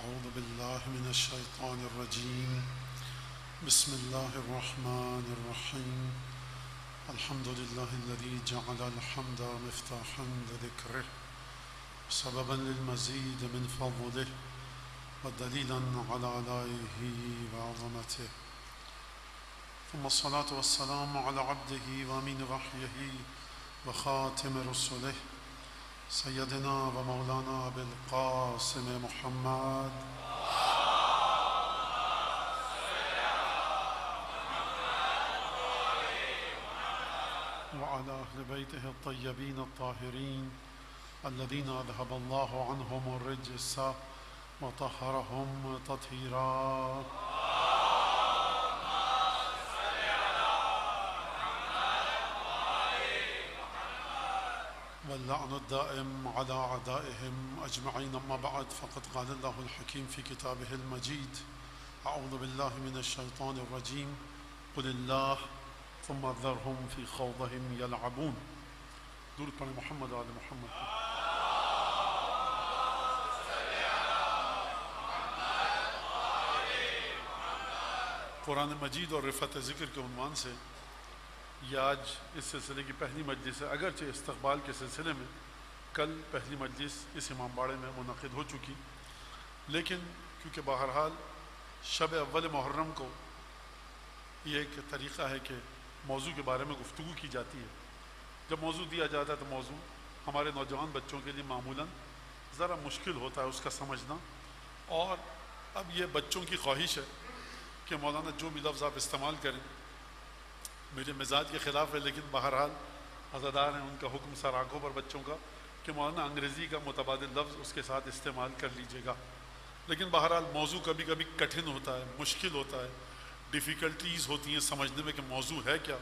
أعوذ بالله من الشيطان الرجيم. بسم الله الرحمن الرحيم. الحمد لله الذي جعل الحمد مفتاحا لذكره سببا للمزيد من فضله ودليلا على آلائه وعظمته، ثم الصلاة والسلام على عبده وأمين وحيه وخاتم رسله سيدنا ومولانا أبي القاسم محمد وعلى أهل بيته الطيبين الطاهرين الذين أذهب الله عنهم الرجس وطهرهم تطهيرا. واللعن الدائم على أعدائهم أجمعين. أما بعد، فقد قال الله الحكيم في كتابه المجيد: أعوذ بالله من الشيطان الرجيم. قل الله ثم ذرهم في خوضهم يلعبون. درود پر محمد آل محمد. قرآن مجید اور رفعت ذکر کے عنوان سے یہ آج اس سلسلے کی پہلی مجلس ہے، اگرچہ استقبال کے سلسلے میں کل پہلی مجلس اس امام باڑے میں منعقد ہو چکی، لیکن کیونکہ بہرحال شب اول محرم کو یہ ایک طریقہ ہے کہ موضوع کے بارے میں گفتگو کی جاتی ہے. جب موضوع دیا جاتا ہے تو موضوع ہمارے نوجوان بچوں کے لیے معمولاً ذرا مشکل ہوتا ہے اس کا سمجھنا، اور اب یہ بچوں کی خواہش ہے کہ مولانا جو بھی لفظ آپ استعمال کریں میرے مزاج کے خلاف ہے، لیکن بہرحال عزادار ہیں، ان کا حکم سر آنکھوں پر بچوں کا کہ مولانا انگریزی کا متبادل لفظ اس کے ساتھ استعمال کر لیجئے گا. لیکن بہرحال موضوع کبھی کبھی کٹھن ہوتا ہے، مشکل ہوتا ہے، ڈیفیکلٹیز ہوتی ہیں سمجھنے میں کہ موضوع ہے کیا،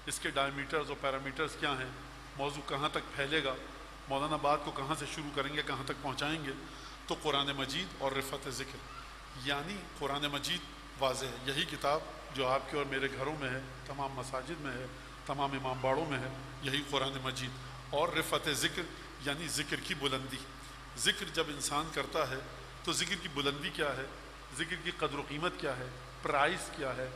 اس کے ڈائمیٹرز اور پیرامیٹرز کیا ہیں، موضوع کہاں تک پھیلے گا، مولانا بات کو کہاں سے شروع کریں گے، کہاں تک پہنچائیں گے. تو قرآن مجید اور رفعت ذکر، یعنی قرآن مجید واضح ہے، یہی کتاب جو آپ کے اور میرے گھروں میں ہے، تمام مساجد میں ہے، تمام امام باڑوں میں ہے، یہی قرآن مجید. اور رفعت ذکر یعنی ذکر کی بلندی. ذکر جب انسان کرتا ہے تو ذکر کی بلندی کیا ہے، ذکر کی قدر و قیمت کیا ہے، پرائز کیا ہے،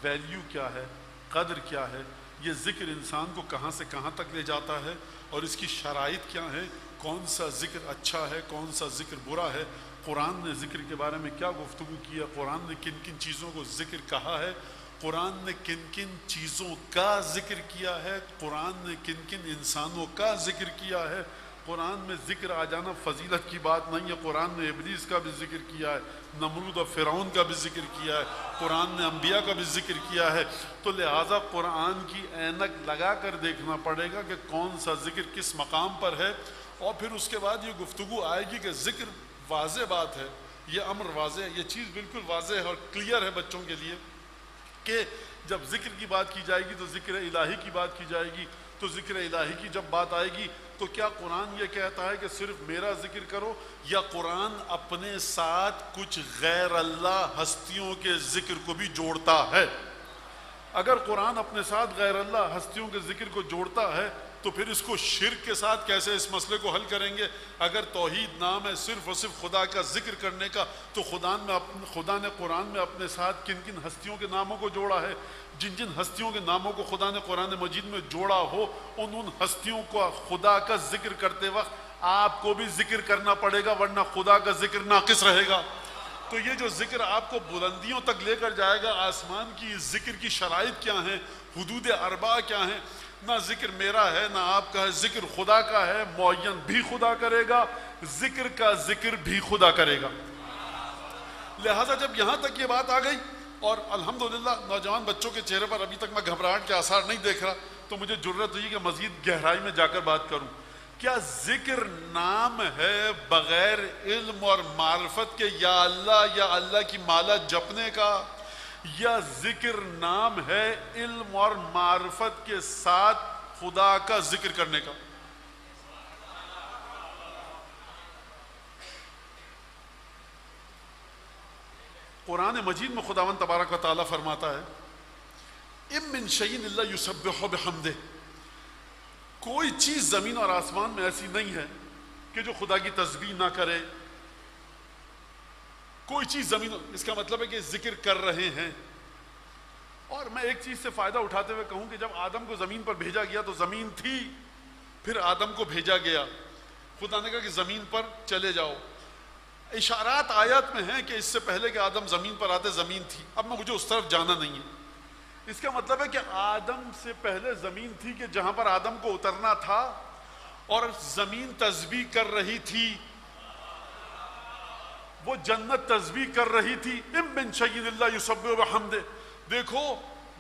ویلیو کیا ہے، قدر کیا ہے، یہ ذکر انسان کو کہاں سے کہاں تک لے جاتا ہے، اور اس کی شرائط کیا ہے، کون سا ذکر اچھا ہے، کون سا ذکر برا ہے، قرآن نے ذکر کے بارے میں کیا گفتگو کیا، قرآن نے کن کن چیزوں کو ذکر کہا ہے، قرآن نے کن کن چیزوں کا ذکر کیا ہے، قرآن نے کن کن انسانوں کا ذکر کیا ہے. قرآن میں ذکر آ جانا فضیلت کی بات نہیں ہے، قرآن نے ابلیس کا بھی ذکر کیا ہے، نمرود اور فرعون کا بھی ذکر کیا ہے، قرآن نے انبیاء کا بھی ذکر کیا ہے. تو لہٰذا قرآن کی اینک لگا کر دیکھنا پڑے گا کہ کون سا ذکر کس مقام پر ہے، اور پھر اس کے بعد یہ گفتگو آئے گی کہ ذکر واضح بات ہے، یہ امر واضح ہے، یہ چیز بالکل واضح ہے اور کلیئر ہے بچوں کے لیے کہ جب ذکر کی بات کی جائے گی تو ذکر الہی کی بات کی جائے گی. تو ذکر الہی کی جب بات آئے گی تو کیا قرآن یہ کہتا ہے کہ صرف میرا ذکر کرو، یا قرآن اپنے ساتھ کچھ غیر اللہ ہستیوں کے ذکر کو بھی جوڑتا ہے؟ اگر قرآن اپنے ساتھ غیر اللہ ہستیوں کے ذکر کو جوڑتا ہے تو پھر اس کو شرک کے ساتھ کیسے اس مسئلے کو حل کریں گے؟ اگر توحید نام ہے صرف اور صرف خدا کا ذکر کرنے کا، تو خدا نے قرآن میں اپنے ساتھ کن کن ہستیوں کے ناموں کو جوڑا ہے؟ جن جن ہستیوں کے ناموں کو خدا نے قرآن مجید میں جوڑا ہو، ان ہستیوں کو خدا کا ذکر کرتے وقت آپ کو بھی ذکر کرنا پڑے گا، ورنہ خدا کا ذکر ناقص رہے گا. تو یہ جو ذکر آپ کو بلندیوں تک لے کر جائے گا، آسمان کی ذکر کی شرائط کیا ہیں، حدود اربع کیا ہیں؟ نہ ذکر میرا ہے نہ آپ کا ہے، ذکر خدا کا ہے، معین بھی خدا کرے گا، ذکر کا ذکر بھی خدا کرے گا. لہٰذا جب یہاں تک یہ بات آ گئی، اور الحمدللہ نوجوان بچوں کے چہرے پر ابھی تک میں گھبراہٹ کے آثار نہیں دیکھ رہا، تو مجھے جرت ہوئی کہ مزید گہرائی میں جا کر بات کروں. کیا ذکر نام ہے بغیر علم اور معرفت کے یا اللہ کی مالا جپنے کا، یا ذکر نام ہے علم اور معرفت کے ساتھ خدا کا ذکر کرنے کا؟ قرآن مجید میں خداوند تبارک و تعالیٰ فرماتا ہے اِن مِّن شَيْءٍ إِلَّا يُسَبِّحُ بِحَمْدِهِ، کوئی چیز زمین اور آسمان میں ایسی نہیں ہے کہ جو خدا کی تسبیح نہ کرے. کوئی چیز زمین، اس کا مطلب ہے کہ ذکر کر رہے ہیں. اور میں ایک چیز سے فائدہ اٹھاتے ہوئے کہوں کہ جب آدم کو زمین پر بھیجا گیا تو زمین تھی، پھر آدم کو بھیجا گیا، خدا نے کہا کہ زمین پر چلے جاؤ. اشارات آیات میں ہیں کہ اس سے پہلے کہ آدم زمین پر آتے زمین تھی. اب مجھے اس طرف جانا نہیں ہے. اس کا مطلب ہے کہ آدم سے پہلے زمین تھی کہ جہاں پر آدم کو اترنا تھا، اور زمین تسبیح کر رہی تھی، وہ جنت تسبیح کر رہی تھی. ام من شیء الا یسبح بحمدہ. دیکھو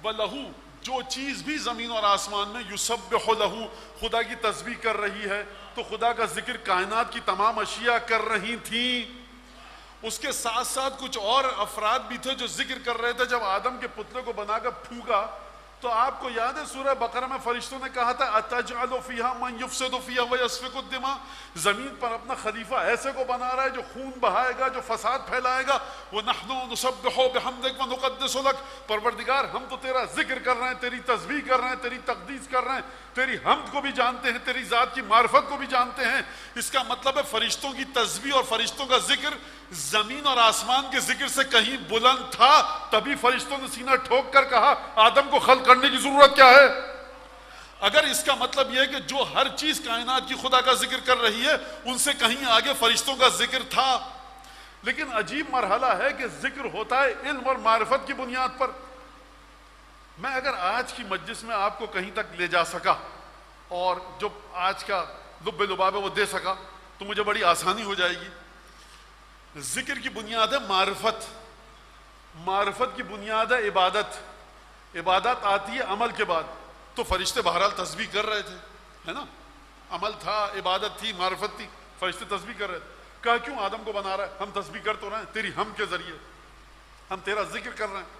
وَلَهُ، جو چیز بھی زمین اور آسمان میں یسبح لہو خدا کی تسبیح کر رہی ہے، تو خدا کا ذکر کائنات کی تمام اشیاء کر رہی تھیں. اس کے ساتھ ساتھ کچھ اور افراد بھی تھے جو ذکر کر رہے تھے. جب آدم کے پتلے کو بنا کر پھونکا تو آپ کو یاد ہے سورہ بقرہ میں فرشتوں نے کہا تھا اَتَجْعَلُ فِيهَا مَن يُفْسِدُ فِيهَا وَيَسْفِكُ الدِّمَاءَ. زمین پر اپنا خلیفہ ایسے کو بنا رہا ہے جو خون بہائے گا، جو فساد پھیلائے گا. وَنَحْنُ نُسَبِّحُ بِحَمْدِكَ وَنُقَدِّسُ لَكَ. پروردگار ہم تو تیرا ذکر کر رہے ہیں، تیری تسبیح کر رہے ہیں، تیری تقدیس کر رہے ہیں، تیری حمد کو بھی جانتے ہیں، تیری ذات کی معرفت کو بھی جانتے ہیں. اس کا مطلب ہے فرشتوں کی تسبیح اور فرشتوں کا ذکر زمین اور آسمان کے ذکر سے کہیں بلند تھا. تبھی فرشتوں نے سینہ ٹھوک کر کہا آدم کو خلق کرنے کی ضرورت کیا ہے. اگر اس کا مطلب یہ ہے کہ جو ہر چیز کائنات کی خدا کا ذکر کر رہی ہے ان سے کہیں آگے فرشتوں کا ذکر تھا. لیکن عجیب مرحلہ ہے کہ ذکر ہوتا ہے علم اور معرفت کی بنیاد پر. میں اگر آج کی مجلس میں آپ کو کہیں تک لے جا سکا اور جو آج کا لب لباب ہے وہ دے سکا تو مجھے بڑی آسانی ہو جائے گی. ذکر کی بنیاد ہے معرفت، معرفت کی بنیاد ہے عبادت. عبادت آتی ہے عمل کے بعد. تو فرشتے بہرحال تسبیح کر رہے تھے، ہے نا. عمل تھا، عبادت تھی، معرفت تھی، فرشتے تسبیح کر رہے تھے. کہا کیوں آدم کو بنا رہا ہے؟ ہم تسبیح کر تو رہے ہیں تیری ہم کے ذریعے، ہم تیرا ذکر کر رہے ہیں.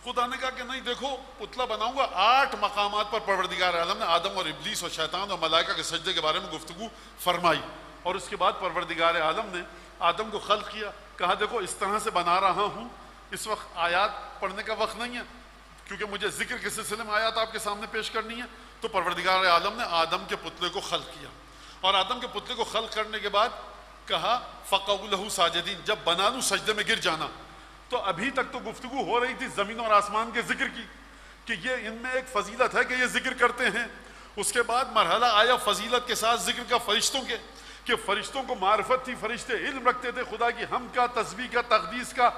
خدا نے کہا کہ نہیں، دیکھو پتلا بناؤں گا. 8 مقامات پر پروردگار عالم نے آدم اور ابلیس اور شیطان اور ملائکہ کے سجدے کے بارے میں گفتگو فرمائی. اور اس کے بعد پروردگار عالم نے آدم کو خلق کیا. کہا دیکھو اس طرح سے بنا رہا ہوں. اس وقت آیات پڑھنے کا وقت نہیں ہے کیونکہ مجھے ذکر کے سلسلے میں آیات آپ کے سامنے پیش کرنی ہے. تو پروردگار عالم نے آدم کے پتلے کو خلق کیا، اور آدم کے پتلے کو خلق کرنے کے بعد کہا فَقَعُوا لَهُ سَاجِدِينَ. جب بنا لوں سجدے میں گر جانا. تو ابھی تک تو گفتگو ہو رہی تھی زمین اور آسمان کے ذکر کی کہ یہ ان میں ایک فضیلت ہے کہ یہ ذکر کرتے ہیں. اس کے بعد مرحلہ آیا فضیلت کے ساتھ ذکر کا فرشتوں کے، کہ فرشتوں کو معرفت تھی، فرشتے علم رکھتے تھے، خدا کی حمد کا، تسبیح کا، تقدیس کا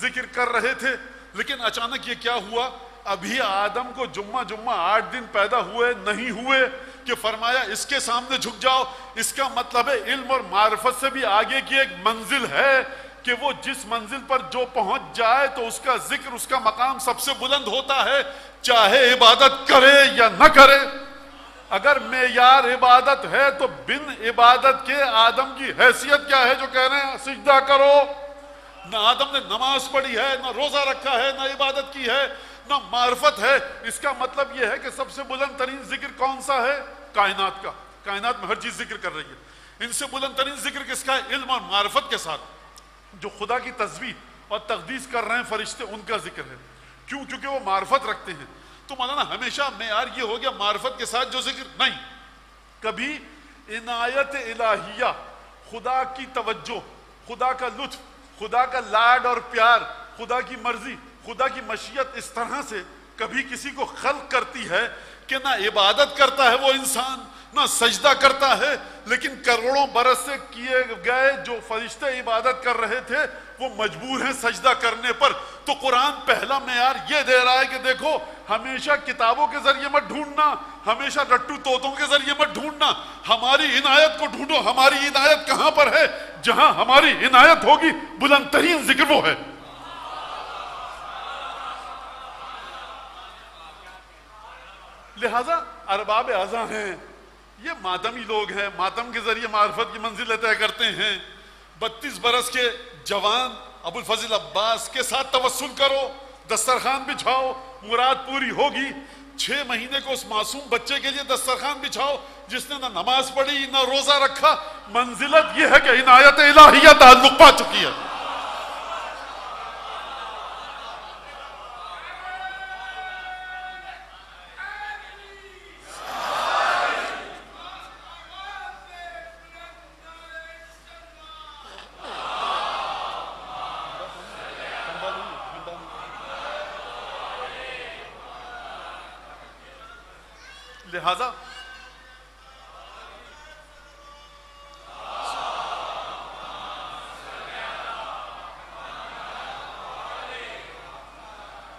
ذکر کر رہے تھے. لیکن اچانک یہ کیا ہوا؟ ابھی آدم کو جمعہ 8 دن پیدا ہوئے نہیں ہوئے کہ فرمایا اس کے سامنے جھک جاؤ. اس کا مطلب ہے علم اور معرفت سے بھی آگے کی ایک منزل ہے کہ وہ جس منزل پر جو پہنچ جائے تو اس کا ذکر، اس کا مقام سب سے بلند ہوتا ہے، چاہے عبادت کرے یا نہ کرے. اگر معیار عبادت ہے تو بن عبادت کے آدم کی حیثیت کیا ہے جو کہہ رہے ہیں سجدہ کرو؟ نہ آدم نے نماز پڑھی ہے، نہ روزہ رکھا ہے، نہ عبادت کی ہے، نہ معرفت ہے. اس کا مطلب یہ ہے کہ سب سے بلند ترین ذکر کون سا ہے؟ کائنات کا. کائنات میں ہر چیز ذکر کر رہی ہے. ان سے بلند ترین ذکر کس کا ہے؟ علم اور معرفت کے ساتھ جو خدا کی تسبیح اور تقدیس کر رہے ہیں فرشتے، ان کا ذکر ہے. کیوں؟ کیونکہ وہ معرفت رکھتے ہیں. تو مولانا ہمیشہ معیار یہ ہو گیا معرفت کے ساتھ جو ذکر نہیں. کبھی عنایت الہیہ، خدا کی توجہ، خدا کا لطف، خدا کا لاڈ اور پیار، خدا کی مرضی، خدا کی مشیت اس طرح سے کبھی کسی کو خلق کرتی ہے کہ نہ عبادت کرتا ہے وہ انسان، نہ سجدہ کرتا ہے. لیکن کروڑوں برس سے کیے گئے جو فرشتے عبادت کر رہے تھے وہ مجبور ہیں سجدہ کرنے پر. تو قرآن پہلا معیار یہ دے رہا ہے کہ دیکھو ہمیشہ کتابوں کے ذریعے مت ڈھونڈنا، ہمیشہ رٹو طوطوں کے ذریعے مت ڈھونڈنا، ہماری عنایت کو ڈھونڈو. ہماری عنایت کہاں پر ہے؟ جہاں ہماری عنایت ہوگی بلند ترین ذکر وہ ہے. لہذا ارباب ازاں ہیں، یہ ماتمی لوگ ہیں، ماتم کے ذریعے معرفت کی منزلیں طے کرتے ہیں. 32 برس کے جوان ابو الفضل عباس کے ساتھ توسل کرو، دسترخوان بچھاؤ، مراد پوری ہوگی. 6 مہینے کو اس معصوم بچے کے لیے دسترخوان بچھاؤ جس نے نہ نماز پڑھی نہ روزہ رکھا. منزلت یہ ہے کہ عنایت الہیہ تعلق پا چکی ہے. لہذا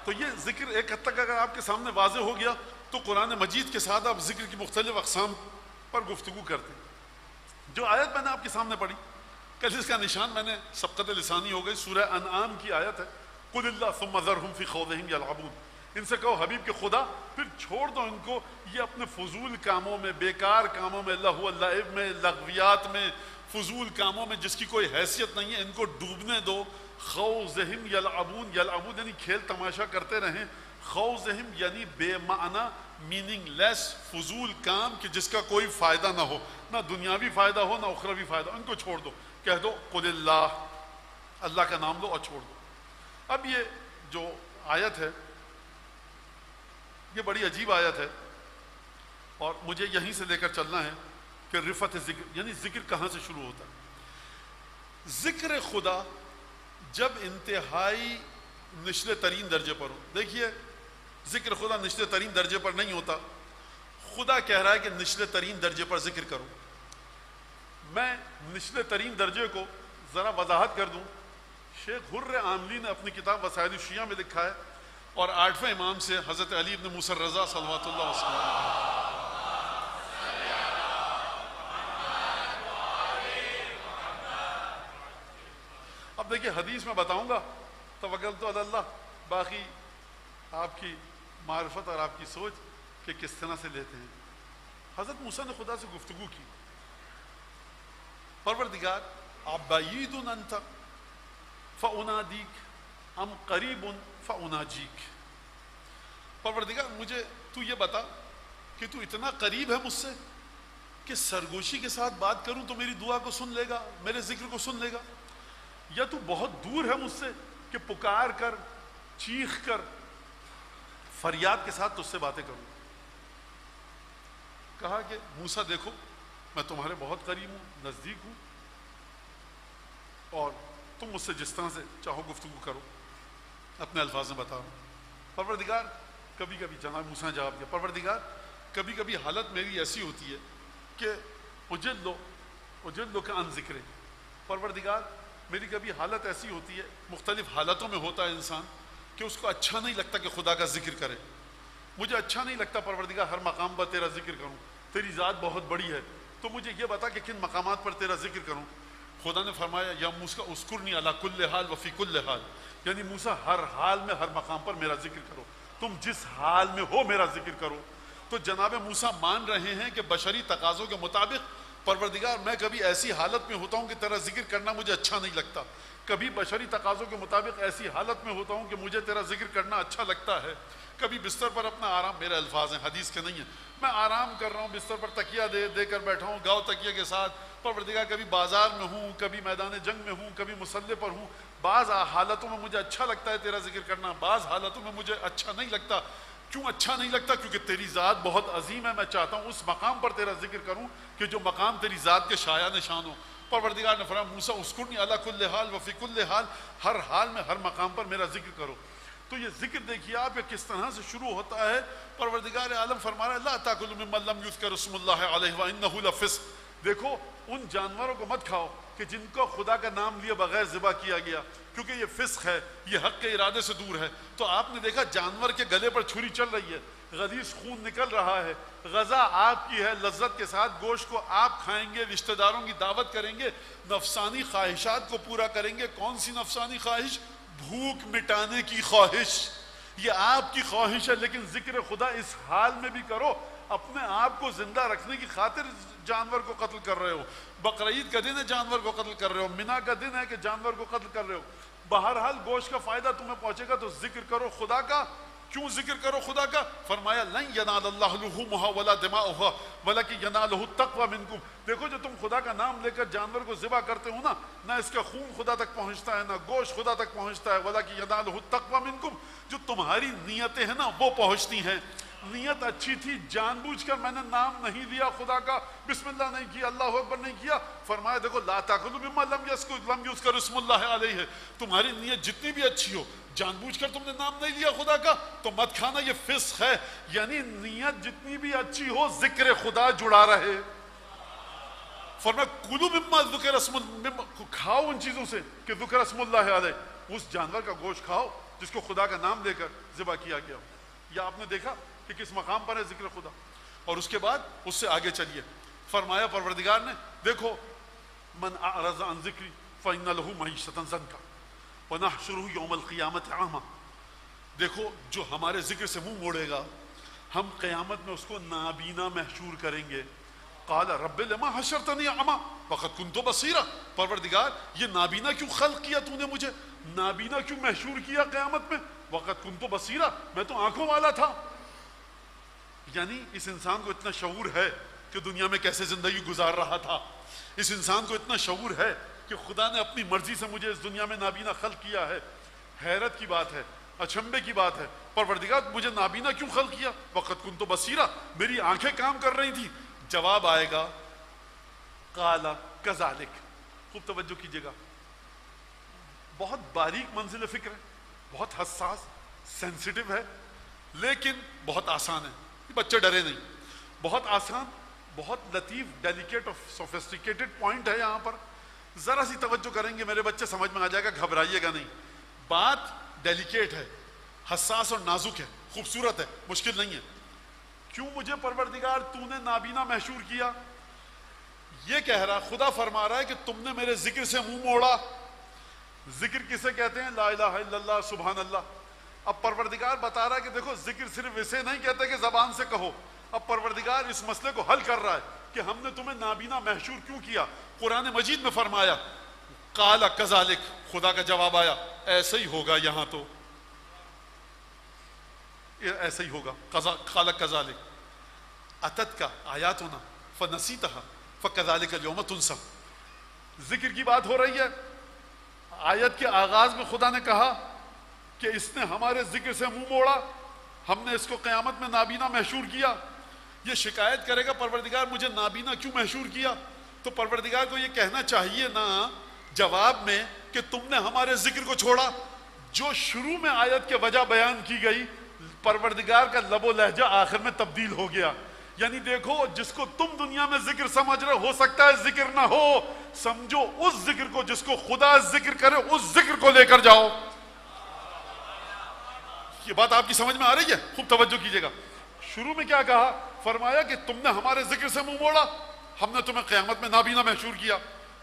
تو یہ ذکر ایک حد تک اگر آپ کے سامنے واضح ہو گیا تو قرآن مجید کے ساتھ آپ ذکر کی مختلف اقسام پر گفتگو کرتے ہیں۔ جو آیت میں نے آپ کے سامنے پڑھی کل اس کا نشان میں نے سبقت لسانی ہو گئی، سورہ انعام کی آیت ہے، قل اللہ ثم ذرہم فی خوضہم یلعبون، ان سے کہو حبیب کے خدا پھر چھوڑ دو ان کو یہ اپنے فضول کاموں میں، بیکار کاموں میں، لہو اللعب میں، لغویات میں، فضول کاموں میں جس کی کوئی حیثیت نہیں ہے، ان کو ڈوبنے دو۔ خوضہم یلعبون، یلعبون یعنی کھیل تماشا کرتے رہیں، خوضہم یعنی بے معنی، میننگ لیس، فضول کام کہ جس کا کوئی فائدہ نہ ہو، نہ دنیاوی فائدہ ہو نہ اخروی فائدہ ہو، ان کو چھوڑ دو۔ کہہ دو قل اللہ، اللہ کا نام لو اور چھوڑ دو۔ اب یہ جو آیت ہے یہ بڑی عجیب آیت ہے اور مجھے یہیں سے لے کر چلنا ہے کہ رفعت ذکر یعنی ذکر کہاں سے شروع ہوتا ہے۔ ذکر خدا جب انتہائی نچلے ترین درجے پر ہو، دیکھیے ذکر خدا نچلے ترین درجے پر نہیں ہوتا، خدا کہہ رہا ہے کہ نچلے ترین درجے پر ذکر کرو۔ میں نچلے ترین درجے کو ذرا وضاحت کر دوں۔ شیخ حر عاملی نے اپنی کتاب وسائل الشیعہ میں لکھا ہے اور 8ویں امام سے حضرت علی ابن موسیٰ الرضا صلوات اللہ وسلم۔ اب دیکھیے حدیث میں بتاؤں گا، توکلت علی اللہ، باقی آپ کی معرفت اور آپ کی سوچ کہ کس طرح سے لیتے ہیں۔ حضرت موسیٰ نے خدا سے گفتگو کی، پروردگار ابعید انت فانادیک ام قریب فاناجیک، پروردگار مجھے تو یہ بتا کہ تو اتنا قریب ہے مجھ سے کہ سرگوشی کے ساتھ بات کروں تو میری دعا کو سن لے گا، میرے ذکر کو سن لے گا، یا تو بہت دور ہے مجھ سے کہ پکار کر، چیخ کر، فریاد کے ساتھ تجھ سے باتیں کروں۔ کہا کہ موسیٰ دیکھو میں تمہارے بہت قریب ہوں، نزدیک ہوں، اور تم مجھ سے جس طرح سے چاہو گفتگو کرو، اپنے الفاظ میں بتا رہا ہوں۔ پروردگار کبھی کبھی جناب موسیٰ نے جواب دیا، پروردگار کبھی کبھی حالت میری ایسی ہوتی ہے کہ اجلو کا عن ذکر، پروردگار میری کبھی حالت ایسی ہوتی ہے، مختلف حالتوں میں ہوتا ہے انسان کہ اس کو اچھا نہیں لگتا کہ خدا کا ذکر کرے، مجھے اچھا نہیں لگتا پروردگار ہر مقام پر تیرا ذکر کروں، تیری ذات بہت بڑی ہے تو مجھے یہ بتا کہ کن مقامات پر تیرا ذکر کروں۔ خدا نے فرمایا یا موسیٰ اذکرنی علی کل حال وفی کل حال، یعنی موسیٰ ہر حال میں ہر مقام پر میرا ذکر کرو، تم جس حال میں ہو میرا ذکر کرو۔ تو جناب موسیٰ مان رہے ہیں کہ بشری تقاضوں کے مطابق پروردگار میں کبھی ایسی حالت میں ہوتا ہوں کہ تیرا ذکر کرنا مجھے اچھا نہیں لگتا، کبھی بشری تقاضوں کے مطابق ایسی حالت میں ہوتا ہوں کہ مجھے تیرا ذکر کرنا اچھا لگتا ہے، کبھی بستر پر اپنا آرام، میرے الفاظ ہیں حدیث کے نہیں ہیں، میں آرام کر رہا ہوں بستر پر تکیہ دے کر بیٹھا ہوں، گاؤ تکیہ کے ساتھ، پروردگار کبھی بازار میں ہوں، کبھی میدان جنگ میں ہوں، کبھی مسلح پر ہوں، بعض حالتوں میں مجھے اچھا لگتا ہے تیرا ذکر کرنا، بعض حالتوں میں مجھے اچھا نہیں لگتا۔ کیوں اچھا نہیں لگتا؟ کیونکہ تیری ذات بہت عظیم ہے، میں چاہتا ہوں اس مقام پر تیرا ذکر کروں کہ جو مقام تیری ذات کے شایع نشان ہو۔ پروردگار نے فرمایا موسیٰ اذکرنی علی کل حال وفی کل حال، ہر حال میں ہر مقام پر میرا ذکر کرو۔ تو یہ ذکر دیکھیے آپ کس طرح سے شروع ہوتا ہے۔ پروردگار عالم فرما رہا ہے لا تاکلوا ممن لم یذکر اسم اللہ علیہ وانہ لفسق، دیکھو ان جانوروں کو مت کھاؤ کہ جن کو خدا کا نام لیے بغیر ذبح کیا گیا، کیونکہ یہ فسق ہے، یہ حق کے ارادے سے دور ہے۔ تو آپ نے دیکھا جانور کے گلے پر چھری چل رہی ہے، غلیظ خون نکل رہا ہے، غذا آپ کی ہے، لذت کے ساتھ گوشت کو آپ کھائیں گے، رشتہ داروں کی دعوت کریں گے، نفسانی خواہشات کو پورا کریں گے۔ کون سی نفسانی خواہش؟ بھوک مٹانے کی خواہش، یہ آپ کی خواہش ہے، لیکن ذکر خدا اس حال میں بھی کرو، اپنے آپ کو زندہ رکھنے کی خاطر جانور کو قتل کر رہے ہو، بقرعید کا دن ہے جانور کو قتل کر رہے ہو، منا کا دن ہے کہ جانور کو قتل کر رہے ہو، بہرحال گوشت کا فائدہ تمہیں پہنچے گا، تو ذکر کرو خدا کا۔ کیوں ذکر کرو خدا کا؟ فرمایا لن ینال اللہ لحومها ولا دماؤها ولکن ینالہ التقوی منکم۔ دیکھو جو تم خدا کا نام لے کر جانور کو ذبح کرتے ہو نا، نہ اس کا خون خدا تک پہنچتا ہے، نہ گوشت خدا تک پہنچتا ہے، ولکن ینالہ التقوی منکم، جو تمہاری نیتیں ہیں نا وہ پہنچتی ہیں۔ نیت اچھی تھی، جان بوجھ کر میں نے نام نہیں لیا خدا کا، بسم اللہ نہیں کیا، اللہ اکبر نہیں کیا، فرمایا دیکھو لا تاکلوا مما لم یذکر اسم اللہ علیہ، تمہاری نیت جتنی بھی اچھی ہو، جان بوجھ کر تم نے نام نہیں لیا خدا کا تو مت کھانا، یہ فسق ہے۔ یعنی نیت جتنی بھی اچھی ہو ذکر خدا جڑا رہے۔ فرمایا کلوا مما ذکر اسم، کھاؤ ان چیزوں سے کہ ذکر اسم اللہ علیہ، اس جانور کا گوشت کھاؤ جس کو خدا کا نام لے کر ذبح کیا گیا ہو۔ یا آپ نے دیکھا کہ کس مقام پر ہے ذکر خدا۔ اور اس کے بعد اس سے آگے چلیے، فرمایا پروردگار نے دیکھو من اعرض عن ذکری فإن له معیشة ضنکا ونحشره یوم القیامة اعما، دیکھو جو ہمارے ذکر سے منہ موڑے گا ہم قیامت میں اس کو نابینا محشور کریں گے۔ قال رب لما حشرتنی اعما وقد كنت بصیرا، پروردگار یہ نابینا کیوں خلق کیا تو نے مجھے، نابینا کیوں محشور کیا قیامت میں، وقت كنت بصیرا میں تو آنکھوں والا تھا۔ یعنی اس انسان کو اتنا شعور ہے کہ دنیا میں کیسے زندگی گزار رہا تھا، اس انسان کو اتنا شعور ہے کہ خدا نے اپنی مرضی سے مجھے اس دنیا میں نابینا خلق کیا ہے۔ حیرت کی بات ہے، اچنبے کی بات ہے، پروردگار مجھے نابینا کیوں خلق کیا، وقت كنت بصیرا میری آنکھیں کام کر رہی تھی۔ جواب آئے گا قال کذالک، خوب توجہ کیجیے گا، بہت باریک منزل فکر ہے، بہت حساس سینسیٹیو ہے، لیکن بہت آسان ہے، بچے ڈرے نہیں، بہت آسان، بہت لطیف، ڈیلیکیٹ اور سوفسٹیکیٹڈ پوائنٹ ہے یہاں پر، ذرا سی توجہ کریں گے میرے بچے سمجھ میں آ جائے گا، گھبرائیے گا نہیں۔ بات ڈیلیکیٹ ہے، حساس اور نازک ہے، خوبصورت ہے، مشکل نہیں ہے۔ کیوں مجھے پروردگار تو نے نابینا محشور کیا؟ یہ کہہ رہا، خدا فرما رہا ہے کہ تم نے میرے ذکر سے منہ موڑا۔ ذکر کسے کہتے ہیں؟ لا الہ الا اللہ، سبحان اللہ۔ اب پروردگار بتا رہا ہے کہ دیکھو ذکر صرف اسے نہیں کہتے کہ زبان سے کہو، اب پروردگار اس مسئلے کو حل کر رہا ہے کہ ہم نے تمہیں نابینا محشور کیوں کیا۔ قرآن مجید میں فرمایا قال کذالک، خدا کا جواب آیا ایسے ہی ہوگا، یہاں تو ایسے ہی ہوگا۔ قال کذالک اتت کا آیاتنا فنسیتها فکذالک اليوم تنسی، ذکر کی بات ہو رہی ہے۔ آیت کے آغاز میں خدا نے کہا کہ اس نے ہمارے ذکر سے منہ موڑا، ہم نے اس کو قیامت میں نابینا محشور کیا۔ یہ شکایت کرے گا پروردگار مجھے نابینا کیوں محشور کیا، تو پروردگار کو یہ کہنا چاہیے نا جواب میں کہ تم نے ہمارے ذکر کو چھوڑا۔ جو شروع میں آیت کے وجہ بیان کی گئی، پروردگار کا لب و لہجہ آخر میں تبدیل ہو گیا۔ یعنی دیکھو جس کو تم دنیا میں ذکر سمجھ رہے ہو سکتا ہے ذکر نہ ہو، سمجھو اس ذکر کو جس کو خدا ذکر کرے، اس ذکر کو لے کر جاؤ۔ یہ بات آپ کی سمجھ میں آ رہی ہے؟ خوب توجہ کیجیے گا۔ شروع میں کیا کہا؟ فرمایا کہ تم نے ہمارے ذکر سے منہ موڑا، ہم نے تمہیں قیامت میں نابینا محشور کیا۔